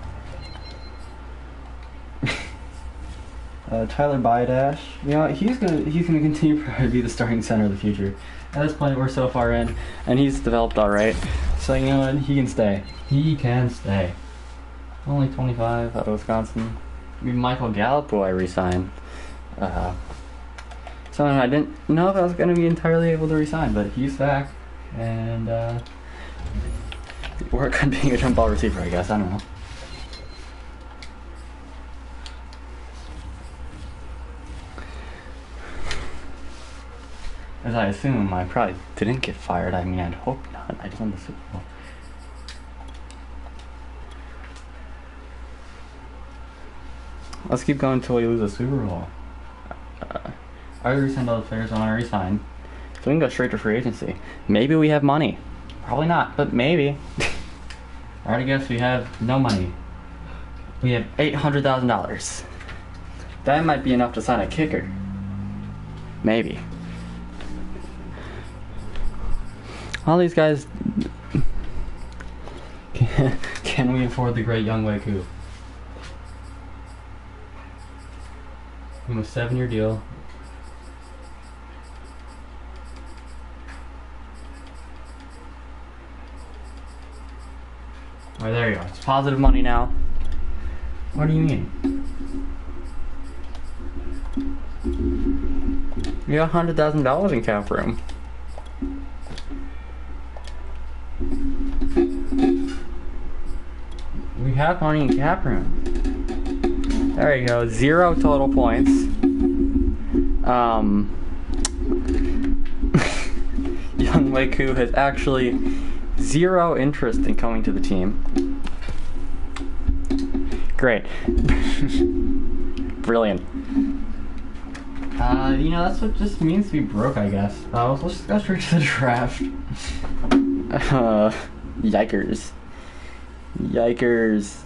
Tyler Baidash, you know, he's gonna continue to probably be the starting center of the future. At this point, we're so far in, and he's developed all right. So you know what? He can stay. He can stay. Only 25 out of Wisconsin. Maybe Michael Gallop, who I re-signed. So I didn't know if I was going to be entirely able to resign, but he's back, and work on being a jump ball receiver, I guess. I don't know. As I assume, I probably didn't get fired. I mean, I'd hope not. I just won the Super Bowl. Let's keep going until we lose a Super Bowl. I already re-signed all the players I want to re-sign. So we can go straight to free agency. Maybe we have money. Probably not, but maybe. I already guess we have no money. We have $800,000. That might be enough to sign a kicker. Maybe. All these guys... Can we afford the great Young Wei Koo? Give him a 7-year deal. Oh, there you go. It's positive money now. What do you mean? You got $100,000 in cap room. We have money in cap room. There you go. 0 total points. Young Wei Koo has actually 0 interest in coming to the team. Great. Brilliant. That's what just means to be broke, I guess. Let's just go straight to the draft. Yikers. Yikers.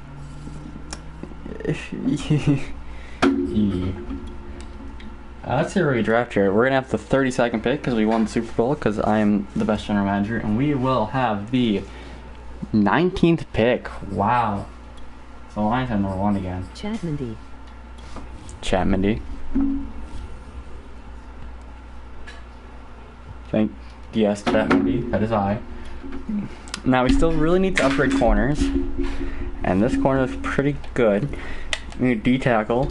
Let's see where we draft here. We're gonna have the 32nd pick because we won the Super Bowl because I am the best general manager, and we will have the 19th pick. Wow. So Lions have number 1 again.
Chatmendy.
Chatmendy. Yes, Chatmendy. That is I. Now we still really need to upgrade corners, and this corner is pretty good. We need D tackle.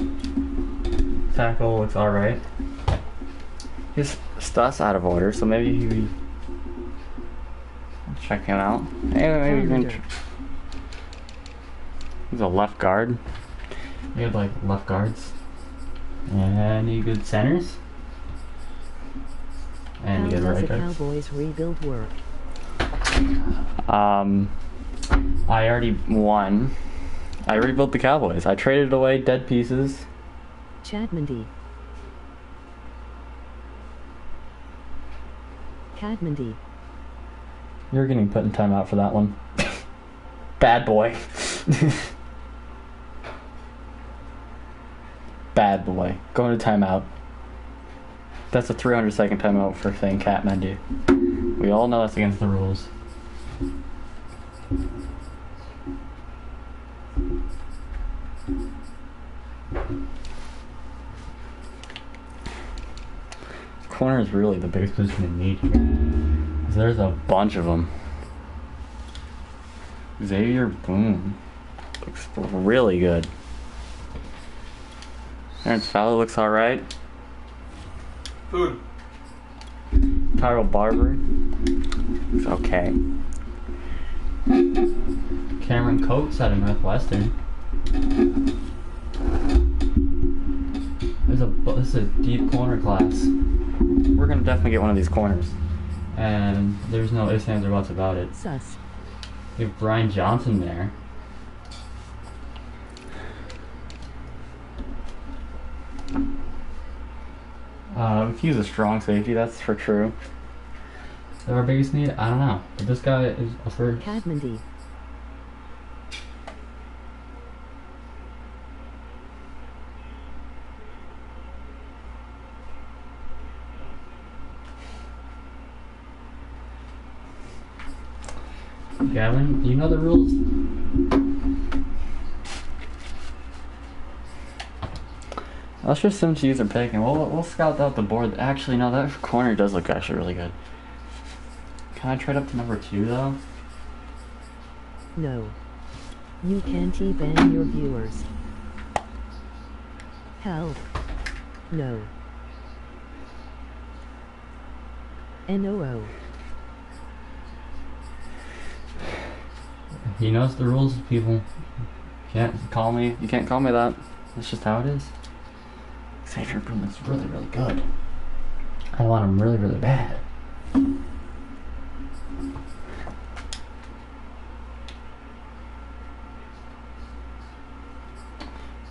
Tackle looks alright. His stuff's out of order, so maybe we check him out. Maybe we can. He's a left guard. We have like left guards. Any good centers? And
How
good
does
right
the
guards.
Cowboys rebuild work?
I already won. I rebuilt the Cowboys. I traded away dead pieces.
Chatmendy. Chatmendy.
You're getting put in timeout for that one. Bad boy. Bad boy. Going to timeout. That's a 300-second timeout for saying Chatmendy. We all know that's against the rules. Corner is really the biggest position in need here. 'Cause there's a bunch of them. Xavier Boone looks really good. Terrence Fowler looks alright.
Food.
Tyrell Barber looks okay. Cameron Coates out of Northwestern. This is a deep corner class. We're gonna definitely get one of these corners, and there's no ifs, ands, or buts about it.
Sus.
We have Brian Johnson there. We could use a strong safety, that's for true. Is that our biggest need? I don't know. But this guy is a first.
Chatmendy.
Gavin, you know the rules? Let's just assume to use a pick and we'll scout out the board. Actually, no, that corner does look actually really good. Can I trade up to number 2 though?
No. You can't ban your viewers. Help. No. NOO.
He knows the rules, people. You can't call me that. That's just how it is. Xavier Boone looks really, really good. I want him really, really bad.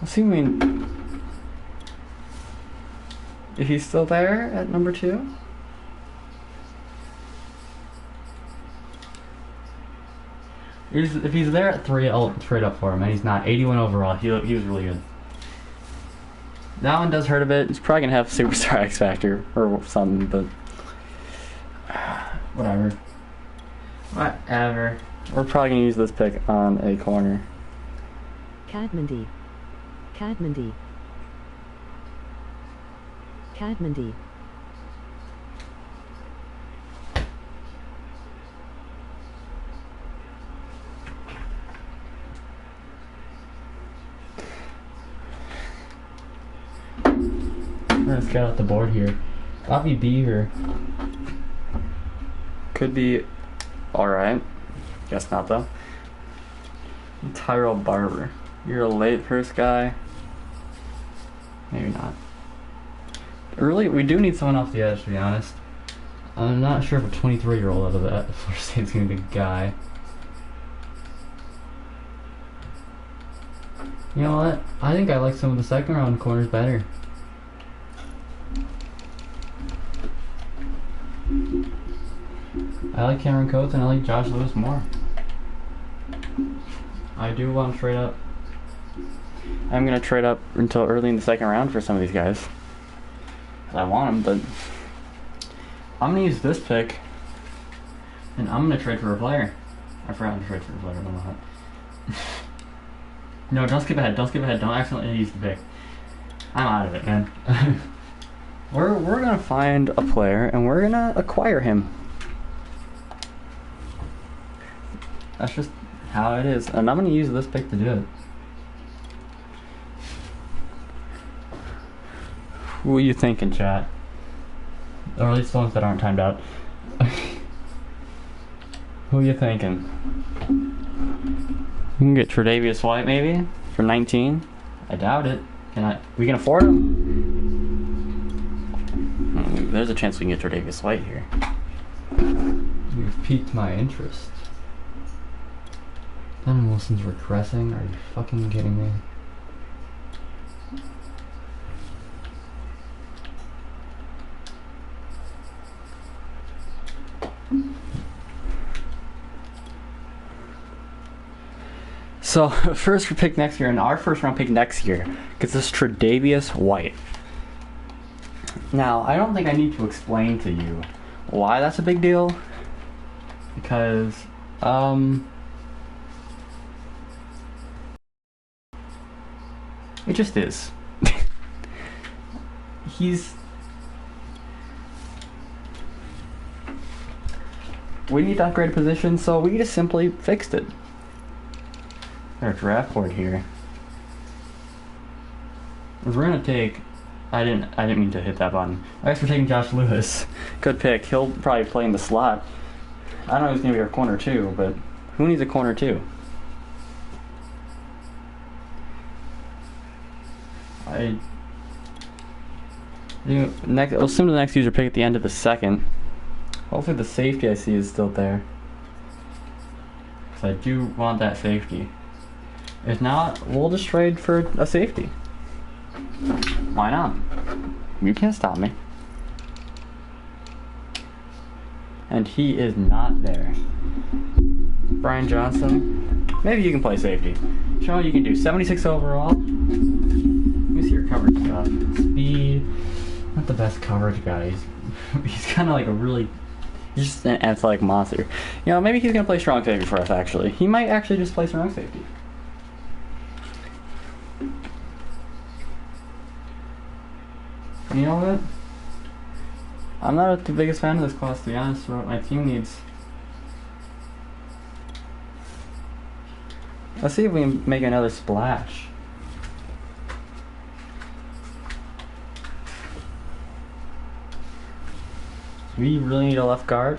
Let's see, If he's still there at number 2. If he's there at 3, I'll trade up for him, and he's not. 81 overall. He was really good. That one does hurt a bit. He's probably gonna have Superstar X Factor or something, but whatever. Whatever. We're probably gonna use this pick on a corner.
Chatmendy. Chatmendy. Chatmendy.
Let's get out the board here. Bobby Beaver could be alright. Guess not though. Tyrell Barber. You're a late first guy. Maybe not. Really, we do need someone off the edge, to be honest. I'm not sure if a 23-year-old out of that Florida State is going to be a guy. You know what? I think I like some of the second round corners better. I like Cameron Coates and I like Josh Lewis more. I do want to trade up. I'm going to trade up until early in the second round for some of these guys. I want them, but I'm going to use this pick and I'm going to trade for a player. I forgot to trade for a player. I don't know how. No, don't skip ahead. Don't skip ahead. Don't accidentally use the pick. I'm out of it, man. We're going to find a player and we're going to acquire him. That's just how it is. And I'm going to use this pick to do it. Who are you thinking, chat? Or at least the ones that aren't timed out. Who are you thinking? We can get Tre'Davious White maybe for 19. I doubt it. We can afford him. There's a chance we can get Tre'Davious White here. You've piqued my interest. Then Wilson's regressing. Are you fucking kidding me? So, first pick next year, and our first round pick next year gets this Tre'Davious White. Now, I don't think I need to explain to you why that's a big deal. Because, it just is. We need to upgrade a position, so we just simply fixed it. Our draft board here. We're gonna take. I didn't mean to hit that button. I guess we're taking Josh Lewis. Good pick. He'll probably play in the slot. I don't know who's gonna be our corner 2, but who needs a corner 2? We'll assume the next user pick at the end of the second. Hopefully the safety I see is still there. So I do want that safety. If not, we'll just trade for a safety. Why not? You can't stop me. And he is not there. Brian Johnson. Maybe you can play safety. Show what you can do. 76 overall. Let me see your coverage stuff. Speed. Not the best coverage guy. He's kind of like he's just an athletic monster. You know, maybe he's going to play strong safety for us, actually. He might actually just play strong safety. You know what? I'm not the biggest fan of this class, to be honest, for what my team needs. Let's see if we can make another splash. We really need a left guard.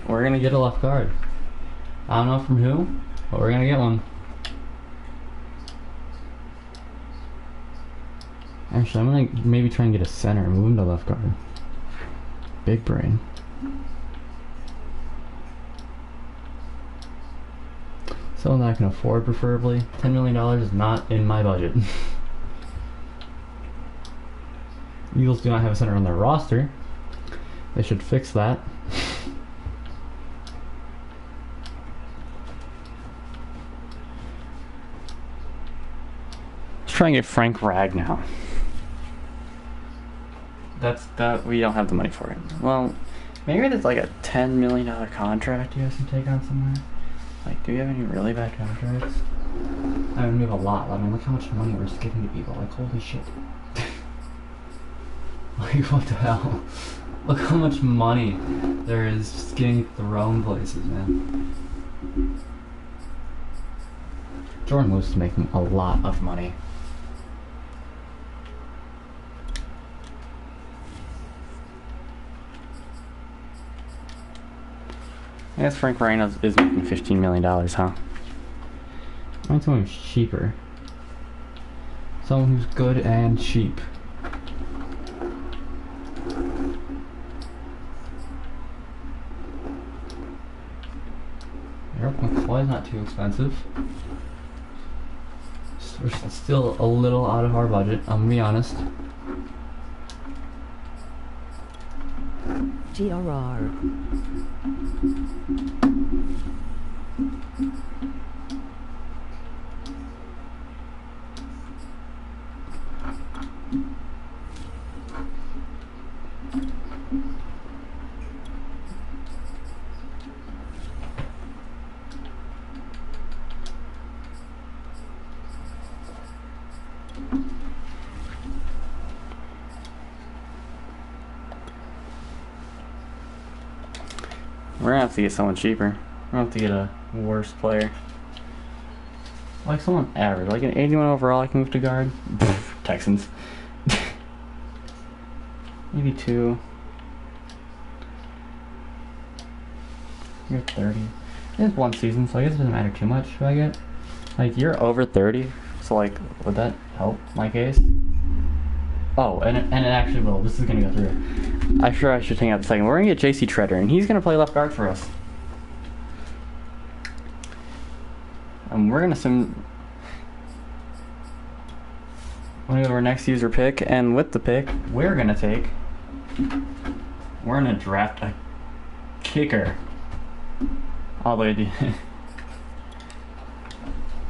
We're gonna get a left guard. I don't know from who, but we're gonna get one. Actually, I'm gonna maybe try and get a center, move him to left guard. Big brain. Someone that I can afford, preferably. $10 million is not in my budget. Eagles do not have a center on their roster. They should fix that. Let's try and get Frank Ragnow. That we don't have the money for it. Well, maybe there's like a $10 million contract you guys can take on somewhere. Like, do we have any really bad contracts? I mean, we have a lot. I mean, look how much money we're just giving to people. Like, holy shit. Like, what the hell? Look how much money there is just getting thrown places, man. Jordan Lewis is making a lot of money. I guess Frank Reynolds is making $15 million, huh? Find someone who's cheaper. Someone who's good and cheap. Eric McCoy's not too expensive. We're still a little out of our budget, I'm gonna be honest.
GRR.
We're gonna have to get someone cheaper. We're gonna have to get a worse player. Like someone average, like an 81 overall I can move to guard. Texans. Maybe 2. You're 30. It's one season, so I guess it doesn't matter too much who I get. Like, you're over 30, so like, would that help my case? Oh, and it actually will. This is gonna go through. I'm sure I should hang out a second. We're gonna get JC Treader, and he's gonna play left guard for us. And we're gonna go to our next user pick, and with the pick, we're gonna draft a kicker. All the way to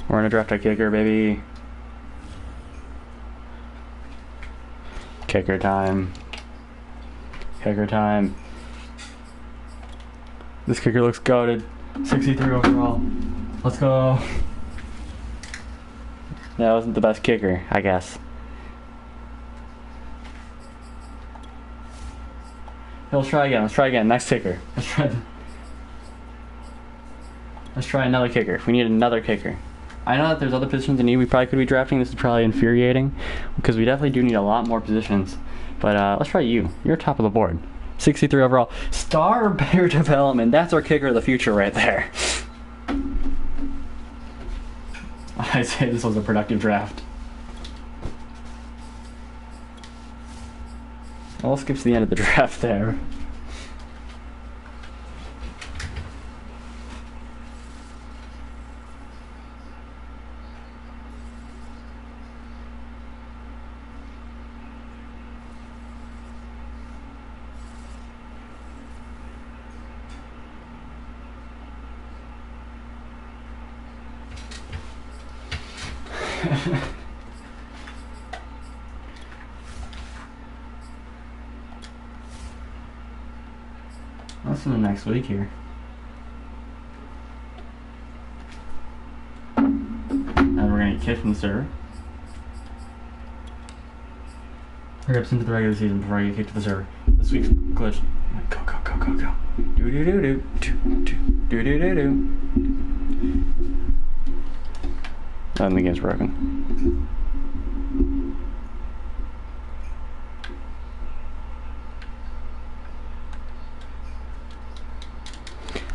we're gonna draft a kicker, baby. Kicker time. Kicker time. This kicker looks goated. 63 overall. Let's go. That wasn't the best kicker, I guess. Let's try again. Let's try again. Next kicker. Let's try another kicker. We need another kicker. I know that there's other positions in need we probably could be drafting. This is probably infuriating because we definitely do need a lot more positions. But let's try you. You're top of the board. 63 overall. Star Bear Development. That's our kicker of the future right there. I say this was a productive draft. We'll skip to the end of the draft there. That's in the next week here. And we're gonna get kicked from the server. Hurry up into the regular season before I get kicked to the server. This week's glitch. Go, go, go, go, go. Do do do do do do do do do do. And the game's broken.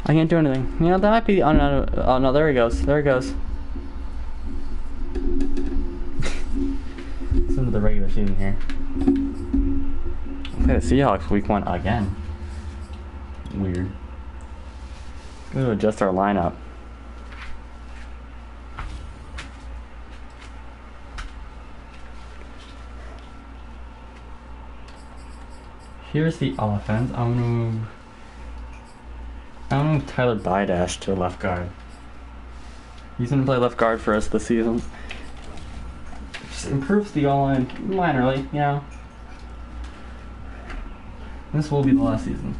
I can't do anything. You know, that might be... Oh, no, oh, no, there he goes. There he goes. It's into the regular season here. Okay, the Seahawks week 1 again. Weird. Going to adjust our lineup. Here's the offense. I'm gonna move Tyler Bidash to left guard. He's gonna play left guard for us this season. Just improves the O-line minorly, you know. This will be the last season.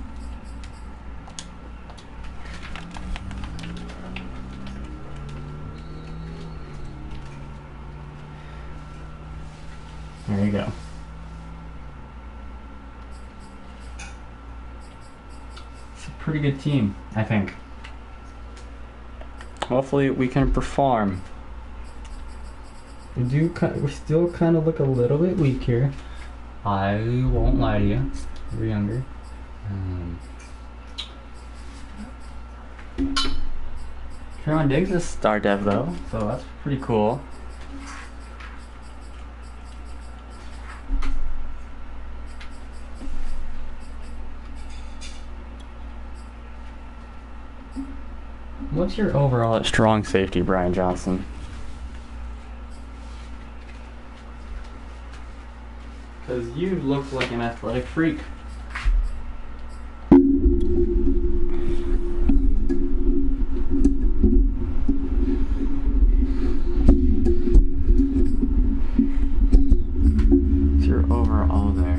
There you go. It's a pretty good team, I think. Hopefully we can perform. We still kind of look a little bit weak here. I won't lie to you. We're younger. Trevon Diggs is star dev though, so that's pretty cool. What's your overall at strong safety, Brian Johnson? Because you look like an athletic freak. What's your overall there?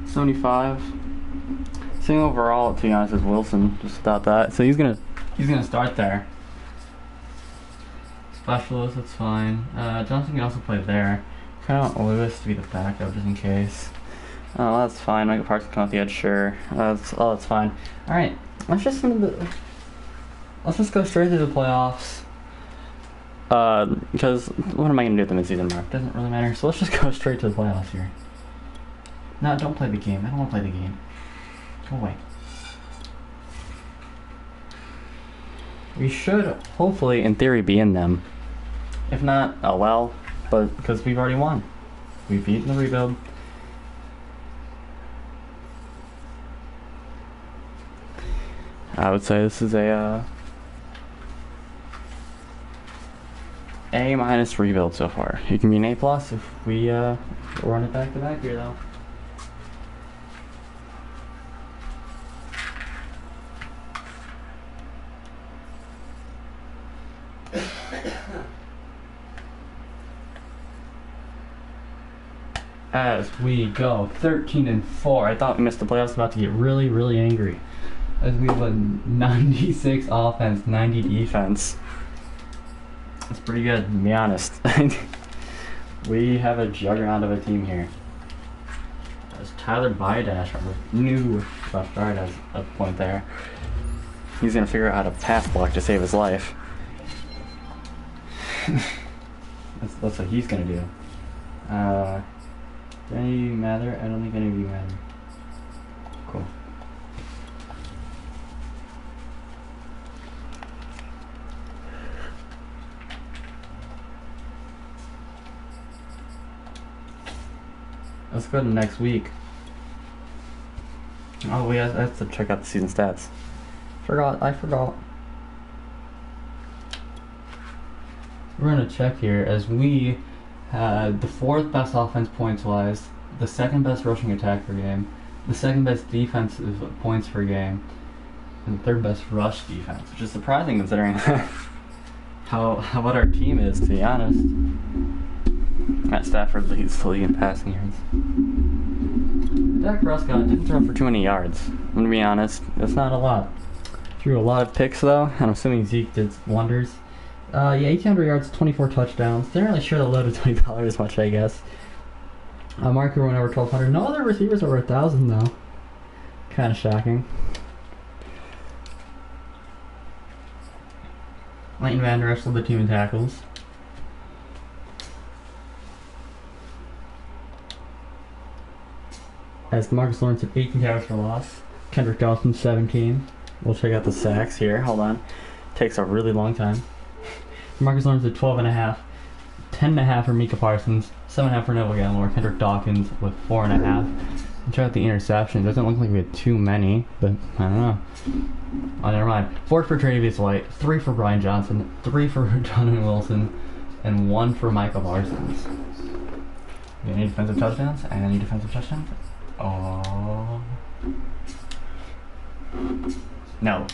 75. Same overall, to be honest, as Wilson, just without that. So he's gonna start there. Specialist, that's fine. Johnson can also play there. Kind of want Lewis to be the backup just in case. Oh, that's fine. Michael Parks can come off the edge, sure. That's fine. All right, let's just go straight to the playoffs. Because what am I gonna do at the midseason mark? Doesn't really matter. So let's just go straight to the playoffs here. No, don't play the game. I don't want to play the game. Go away. We should hopefully, in theory, be in them. If not, oh well. But because we've already won, we've beaten the rebuild. I would say this is a A- rebuild so far. It can be an A+ if we run it back to back here though. As we go 13-4. I thought we missed the playoffs. About to get really, really angry. As we have a 96 offense, 90 defense. That's pretty good, to be honest. We have a juggernaut of a team here. As Tyler Bidash, our new left guard, has a point there. He's gonna figure out how to pass block to save his life. That's what he's gonna do. Do any of you matter? I don't think any of you matter. Cool. Let's go to next week. Oh, we have to check out the season stats. I forgot. We're gonna check here as we had the 4th best offense points wise, the 2nd best rushing attack per game, the 2nd best defensive points per game, and the 3rd best rush defense, which is surprising considering how what our team is, to be honest. Matt Stafford leads the league in passing yards. Dak Prescott didn't throw for too many yards. I'm gonna be honest, that's not a lot. Threw a lot of picks though, and I'm assuming Zeke did wonders. Yeah, 1,800 yards, 24 touchdowns. Didn't really share the load of $20 as much, I guess. Marker went over 1,200. No other receivers over 1,000 though. Kind of shocking. Leighton Vander Esch led the team in tackles. As Marcus Lawrence had 18 tackles for loss. Kendrick Dawson 17. We'll check out the sacks here. Hold on. Takes a really long time. Marcus Lawrence at 12.5, 10.5 for Micah Parsons, 7.5 for Noah Gallimore, Kendrick Dawkins with 4.5. And check out the interceptions. Doesn't look like we had too many, but I don't know. Oh, never mind. 4 for Travis White, 3 for Brian Johnson, 3 for Donovan Wilson, and 1 for Micah Parsons. Do any defensive touchdowns? Any defensive touchdowns? Oh. No.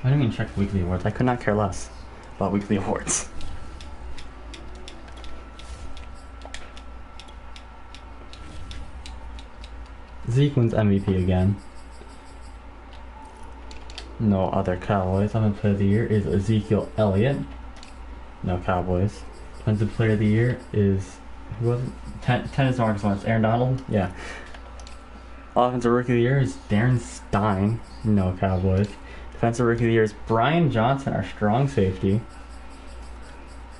I didn't even check weekly awards. I could not care less about weekly awards. Zeke wins MVP again. No other Cowboys. Offensive Player of the Year is Ezekiel Elliott. No Cowboys. Defensive Player of the Year is... who was it? 10 is Marcus Lawrence. Aaron Donald? Yeah. Offensive Rookie of the Year is Darren Stein. No Cowboys. Defensive Rookie of the Year is Brian Johnson, our strong safety.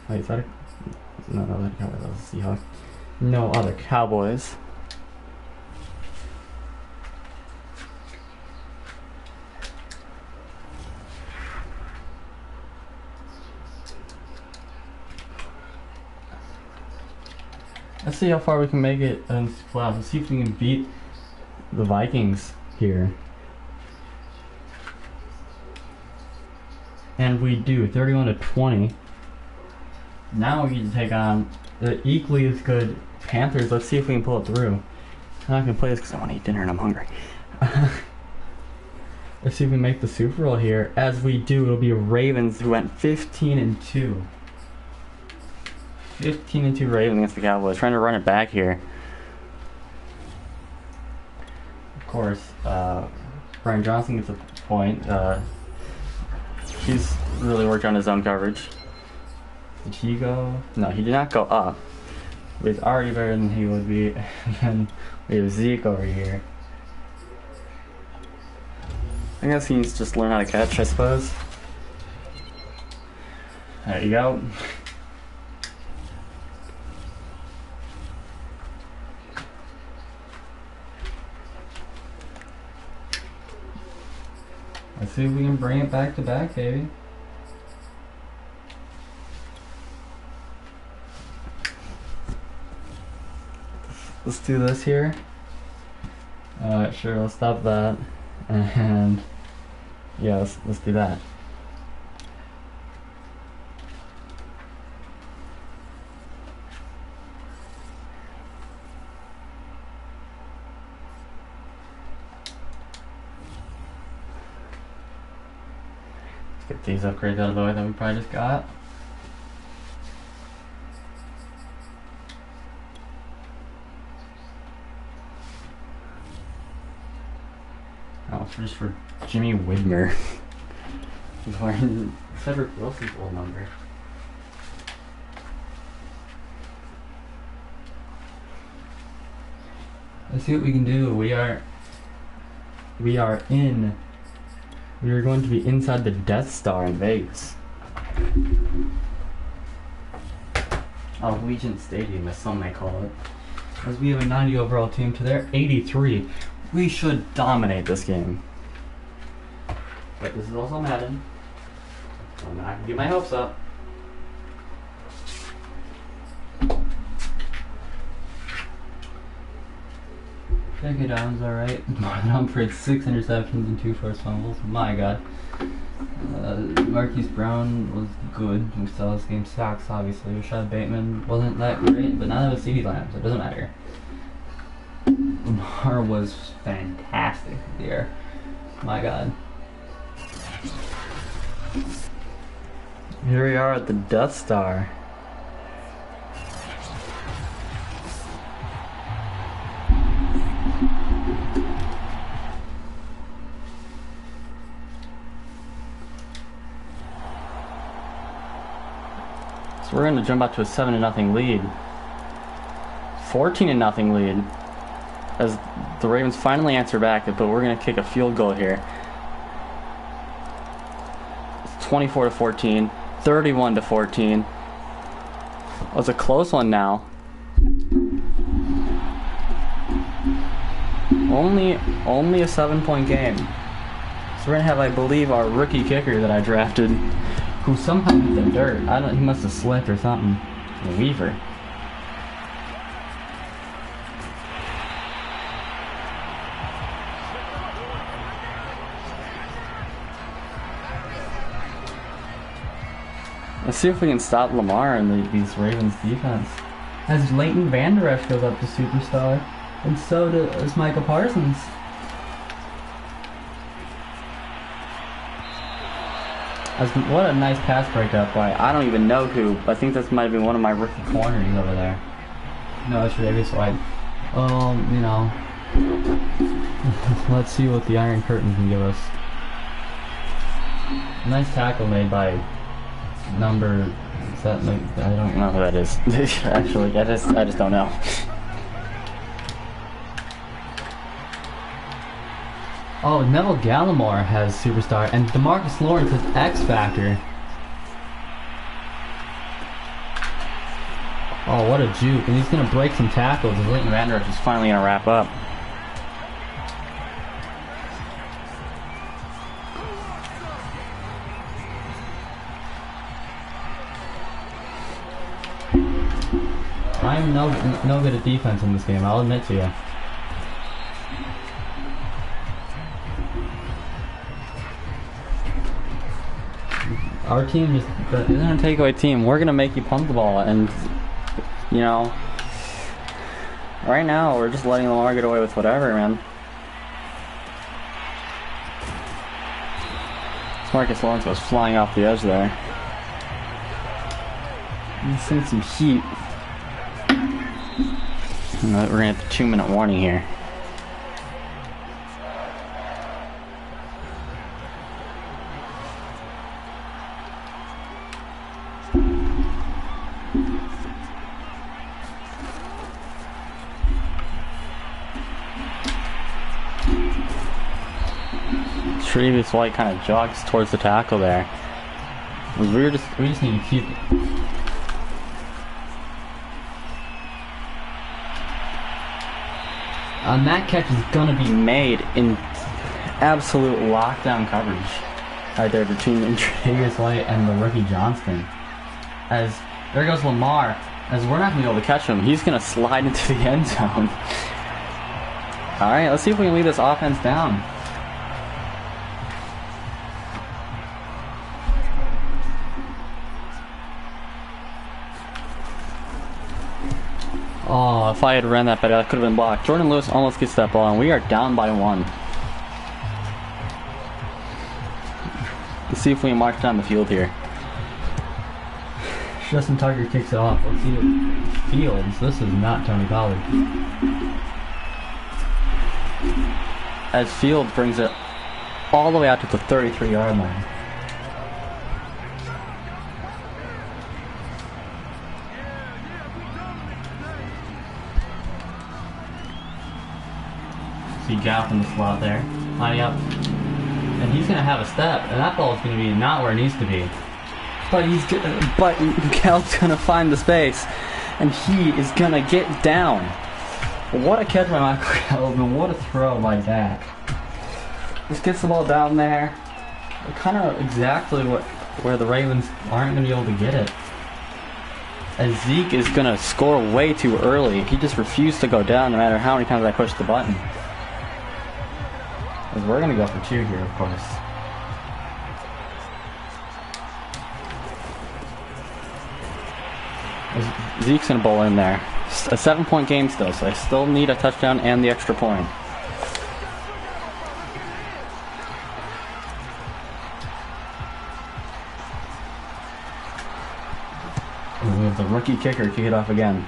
Wait, is that a... no, that Cowboys. That was a Seahawk. No other Cowboys. Let's see how far we can make it in playoffs. Let's see if we can beat the Vikings here. And we do, 31-20. Now we get to take on the equally as good Panthers. Let's see if we can pull it through. I'm not gonna play this because I want to eat dinner and I'm hungry. Let's see if we make the Super Bowl here. As we do, it'll be Ravens who went 15-2. 15-2 Ravens against the Cowboys. Trying to run it back here. Of course, Brian Johnson gets a point. He's really worked on his zone coverage. Did he go? No, he did not go up. But he's already better than he would be. And then we have Zeke over here. I guess he needs to just learn how to catch, I suppose. There you go. Let's see if we can bring it back to back, baby. Let's do this here. Sure, let's stop that. And yeah, let's do that. Get these upgrades out of the way that we probably just got. Oh, it's just for Jimmy Widmer. He's wearing Cedric Wilson's old number. Let's see what we can do. We are going to be inside the Death Star in Vegas. Allegiant Stadium, as some may call it. As we have a 90 overall team to their 83. We should dominate this game. But this is also Madden. So I'm not going to get my hopes up. J.K. Dobbins, alright. Marlon Humphrey, 6 interceptions and 2 forced fumbles. My god. Marquise Brown was good. We saw this game sucks, obviously. Rashad Bateman wasn't that great, but neither was CeeDee Lamb, so it doesn't matter. Lamar was fantastic there. My god. Here we are at the Death Star. So we're going to jump out to a 7-0 lead. 14-0 lead. As the Ravens finally answer back, but we're going to kick a field goal here. It's 24-14, 31-14. Oh, it's a close one now. Only a 7-point game. So we're going to have, I believe, our rookie kicker that I drafted, who somehow hit the dirt. He must have slipped or something. Weaver. Let's see if we can stop Lamar and these Ravens defense. As Leighton Vander Esch goes up to superstar, and so does Michael Parsons. What a nice pass breakup by, I don't even know who. I think this might have been one of my rookie corners over there. No, it's Travis White. You know, let's see what the Iron Curtain can give us. Nice tackle made by number, is that, I don't know who that is. Actually, I just don't know. Oh, Neville Gallimore has superstar, and DeMarcus Lawrence has X Factor. Oh, what a juke, and he's gonna break some tackles, and Leighton Vander Esch is finally gonna wrap up. I'm no good at defense in this game, I'll admit to you. Our team just isn't a takeaway team. We're gonna make you pump the ball, and you know, right now we're just letting Lamar get away with whatever, man. Marcus Lawrence goes flying off the edge there. He's seeing some heat. And we're gonna have a 2-minute warning here. Travis White kind of jogs towards the tackle there. We just need to keep. And that catch is gonna be made in absolute lockdown coverage right there between Travis White and the rookie Johnston. As there goes Lamar, as we're not gonna be able to catch him, he's gonna slide into the end zone. All right, let's see if we can lead this offense down. Oh, if I had ran that better, that could have been blocked. Jordan Lewis almost gets that ball, and we are down by 1. Let's see if we can march down the field here. Justin Tucker kicks it off. Let's see what Fields. This is not Tony Pollard. As Fields brings it all the way out to the 33-yard line. See Gallop in the slot there, lining up, and he's gonna have a step, and that ball is gonna be not where it needs to be. But Gallop's gonna find the space, and he is gonna get down. What a catch by Michael Gallop, and what a throw by Dak. Just gets the ball down there, kind of exactly where the Ravens aren't gonna be able to get it. As Zeke is gonna score way too early. He just refused to go down no matter how many times I pushed the button. We're going to go for 2 here, of course. Zeke's going to bowl in there. A 7-point game still, so I still need a touchdown and the extra point. And we have the rookie kicker kick it off again.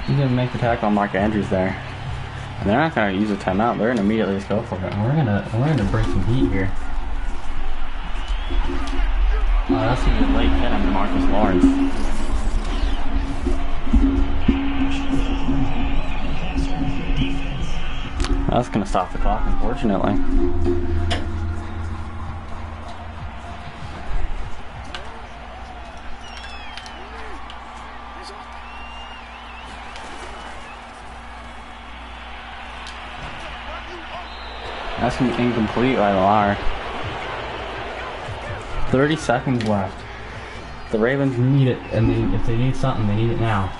He's going to make the tackle on Mark Andrews there. And they're not going to use a timeout. They're going to immediately just go for it. And we're going to bring some heat here. Oh, that's going to be a late hit on Marcus Lawrence. That's going to stop the clock, unfortunately. That's gonna be incomplete by Lar. 30 seconds left. The Ravens need it, and if they need something, they need it now.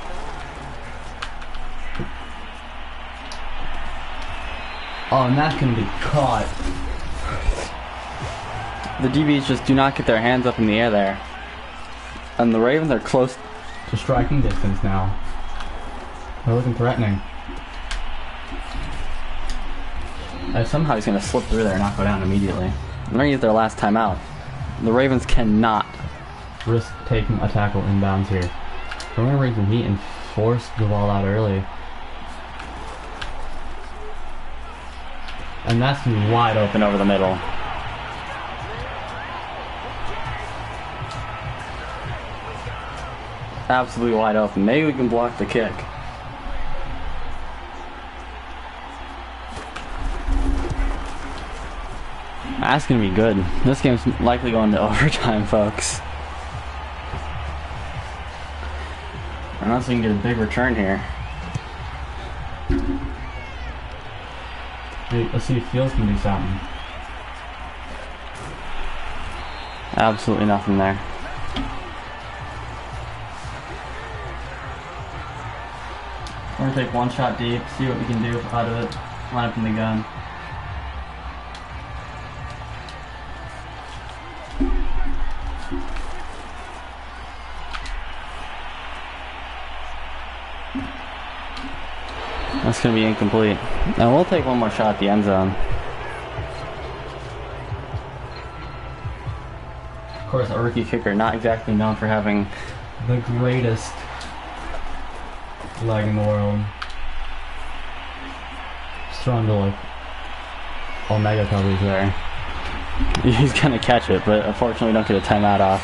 Oh, and that's gonna be caught. The DBs just do not get their hands up in the air there. And the Ravens are close to striking distance now. They're looking threatening. And somehow he's gonna slip through there and not go down immediately. They're gonna use their last timeout. The Ravens cannot risk taking a tackle inbounds here. They're gonna raise the heat and force the ball out early. And that's gonna be wide open over the middle. Absolutely wide open. Maybe we can block the kick. That's gonna be good. This game's likely going to overtime, folks. Unless we can get a big return here. Let's see if Fields can do something. Absolutely nothing there. We're gonna take one shot deep, see what we can do out of it. Line up in the gun. That's going to be incomplete. And we'll take one more shot at the end zone. Of course, a rookie kicker, not exactly known for having the greatest leg in the world. Just throwing to like Omega coverage there. He's going to catch it, but unfortunately we don't get a timeout off.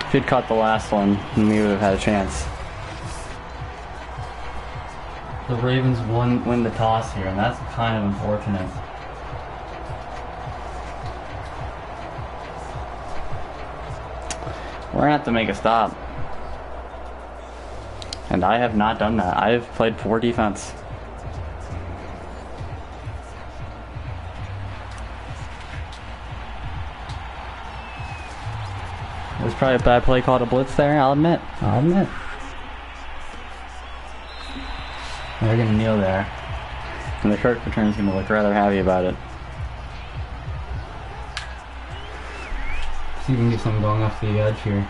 If he'd caught the last one, we would have had a chance. The Ravens win the toss here, and that's kind of unfortunate. We're gonna have to make a stop. And I have not done that. I have played poor defense. It was probably a bad play call to blitz there, I'll admit. They're going to kneel there. And the Kirk return is going to look rather happy about it. See if we can get something going off the edge here.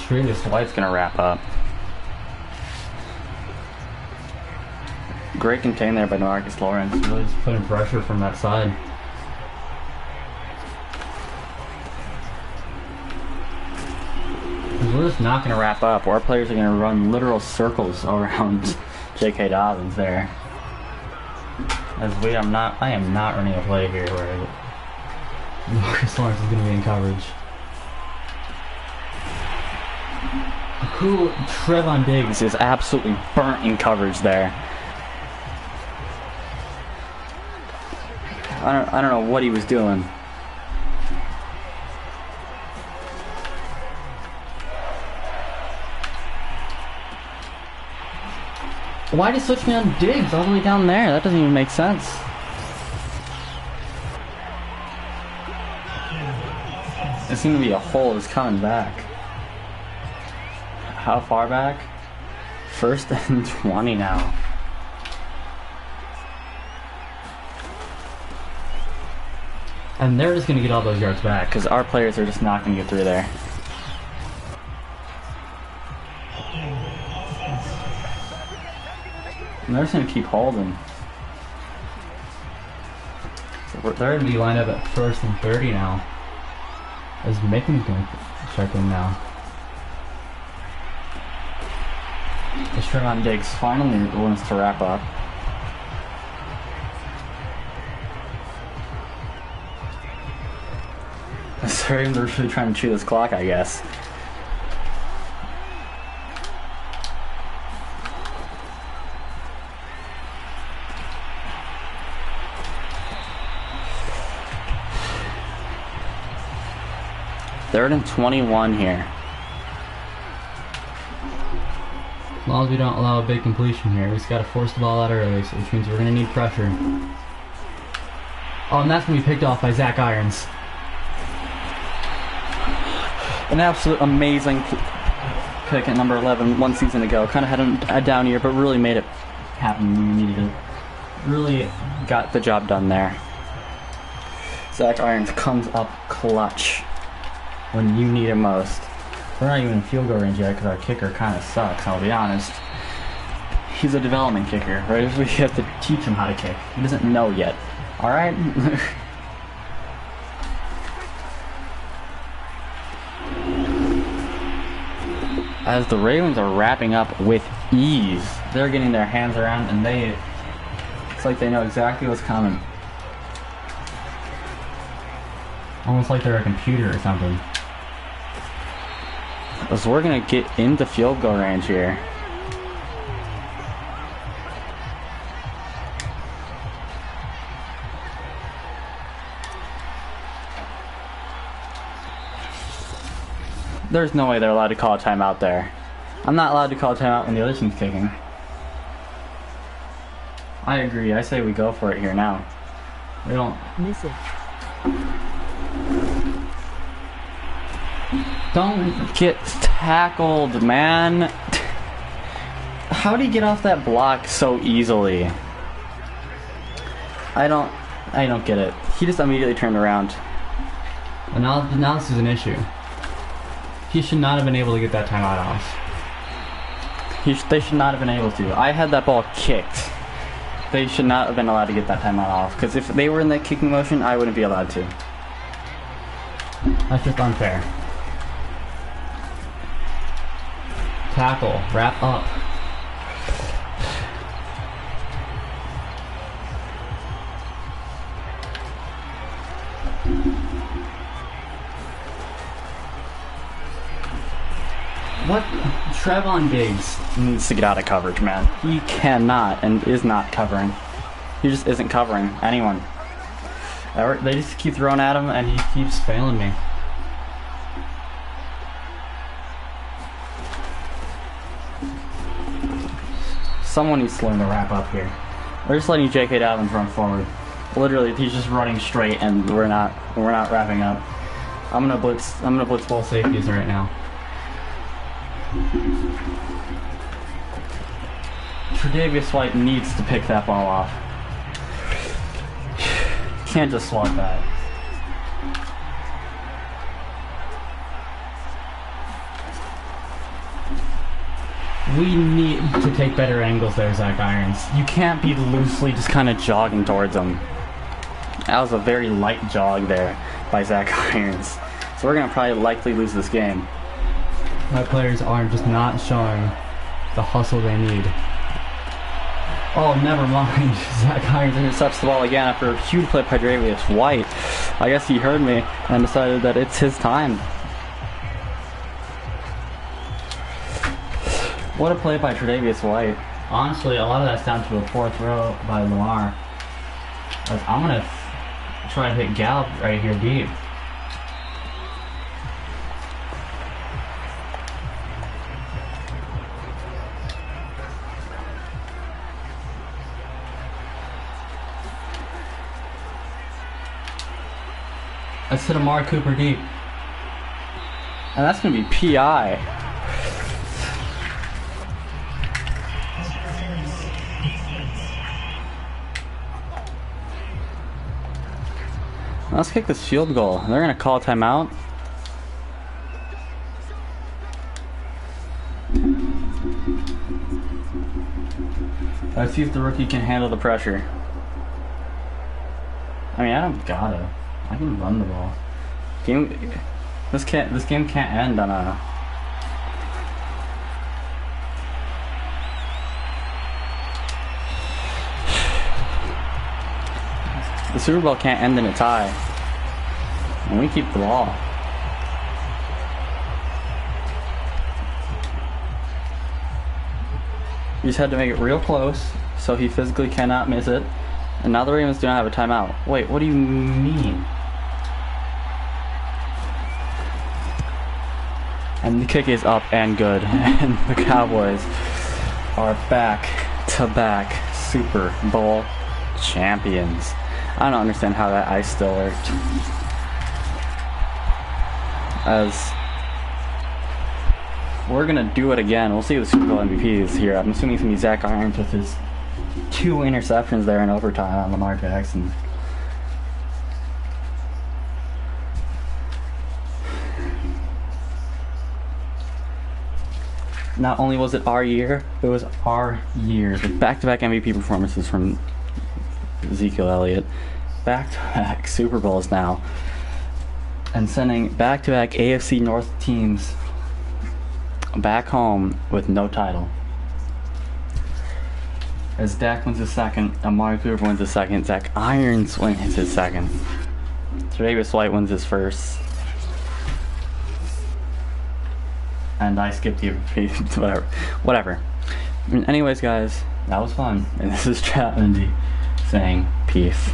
This White's going to wrap up. Great contain there by Marcus Lawrence. Really just putting pressure from that side. We're just not going to wrap up. Our players are going to run literal circles around J.K. Dobbins there. As I am not running a play here where Marcus Lawrence is going to be in coverage. Trevon Diggs is absolutely burnt in coverage there. I don't know what he was doing. Why did he switch me on Diggs all the way down there? That doesn't even make sense. It seemed to be a hole that's coming back. How far back? 1st and 20 now. And they're just going to get all those yards back because our players are just not going to get through there. And they're just going to keep holding. So they're going to be lined up at 1st and 30 now. As Macon's going to check in now. As Trevon Diggs finally wants to wrap up. Sorry, they're really trying to chew this clock, I guess. Third and 21 here. As long as we don't allow a big completion here, we just gotta force the ball out early, so which means we're gonna need pressure. Oh, and that's gonna be picked off by Zack Irons. An absolute amazing pick at number 11 one season ago. Kind of had a down year, but really made it happen when we needed it. Really got the job done there. Zack Irons comes up clutch when you need it most. We're not even in field goal range yet because our kicker kind of sucks, I'll be honest. He's a development kicker, right? We have to teach him how to kick. He doesn't know yet. Alright? As the Ravens are wrapping up with ease, they're getting their hands around and it's like they know exactly what's coming. Almost like they're a computer or something. So we're gonna get into field goal range here. There's no way they're allowed to call a timeout there. I'm not allowed to call a timeout when the other team's kicking. I agree. I say we go for it here now. We don't
Miss it.
Don't get tackled, man. How do you get off that block so easily? I don't get it. He just immediately turned around. And now this is an issue. He should not have been able to get that timeout off. They should not have been able to. I had that ball kicked. They should not have been allowed to get that timeout off. Because if they were in that kicking motion, I wouldn't be allowed to. That's just unfair. Tackle. Wrap up. What? Trevon Diggs needs to get out of coverage, man. He cannot and is not covering. He just isn't covering anyone. They just keep throwing at him and he keeps failing me. Someone needs to learn to wrap up here. We're just letting J.K. Dobbins run forward. Literally, he's just running straight and we're not wrapping up. I'm gonna blitz both safeties right now. Tre'Davious White needs to pick that ball off. Can't just swat that. We need to take better angles there, Zack Irons. You can't be loosely just kind of jogging towards him. That was a very light jog there by Zack Irons. So we're going to probably likely lose this game. My players are just not showing the hustle they need. Oh, never mind. Zack Irons intercepts the ball again after a huge play by Tre'Davious White. I guess he heard me and decided that it's his time. What a play by Tre'Davious White. Honestly, a lot of that's down to a poor throw by Lamar. I'm going to try to hit Gallop right here deep. Let's hit Amari Cooper deep. And that's going to be PI. Let's kick this field goal. They're going to call a timeout. Let's see if the rookie can handle the pressure. I mean, I don't gotta. I can run the ball. This game can't end on a. The Super Bowl can't end in a tie. And we keep the ball. We just had to make it real close so he physically cannot miss it. And now the Ravens do not have a timeout. Wait, what do you mean? And the kick is up and good. And the Cowboys are back-to-back Super Bowl champions. I don't understand how that ice still worked. As we're gonna do it again. We'll see who the Super Bowl MVP is here. I'm assuming it's gonna be Zack Irons with his 2 interceptions there in overtime on Lamar Jackson. Not only was it our year, it was our years with back-to-back MVP performances from Ezekiel Elliott, back-to-back Super Bowls now, and sending back-to-back AFC North teams back home with no title. As Dak wins his second, Amari Cooper wins his second, Zack Irons wins his second, Tre'Davious White wins his first, and I skipped the whatever. Anyways, guys, that was fun, and this is Chatmendy saying peace.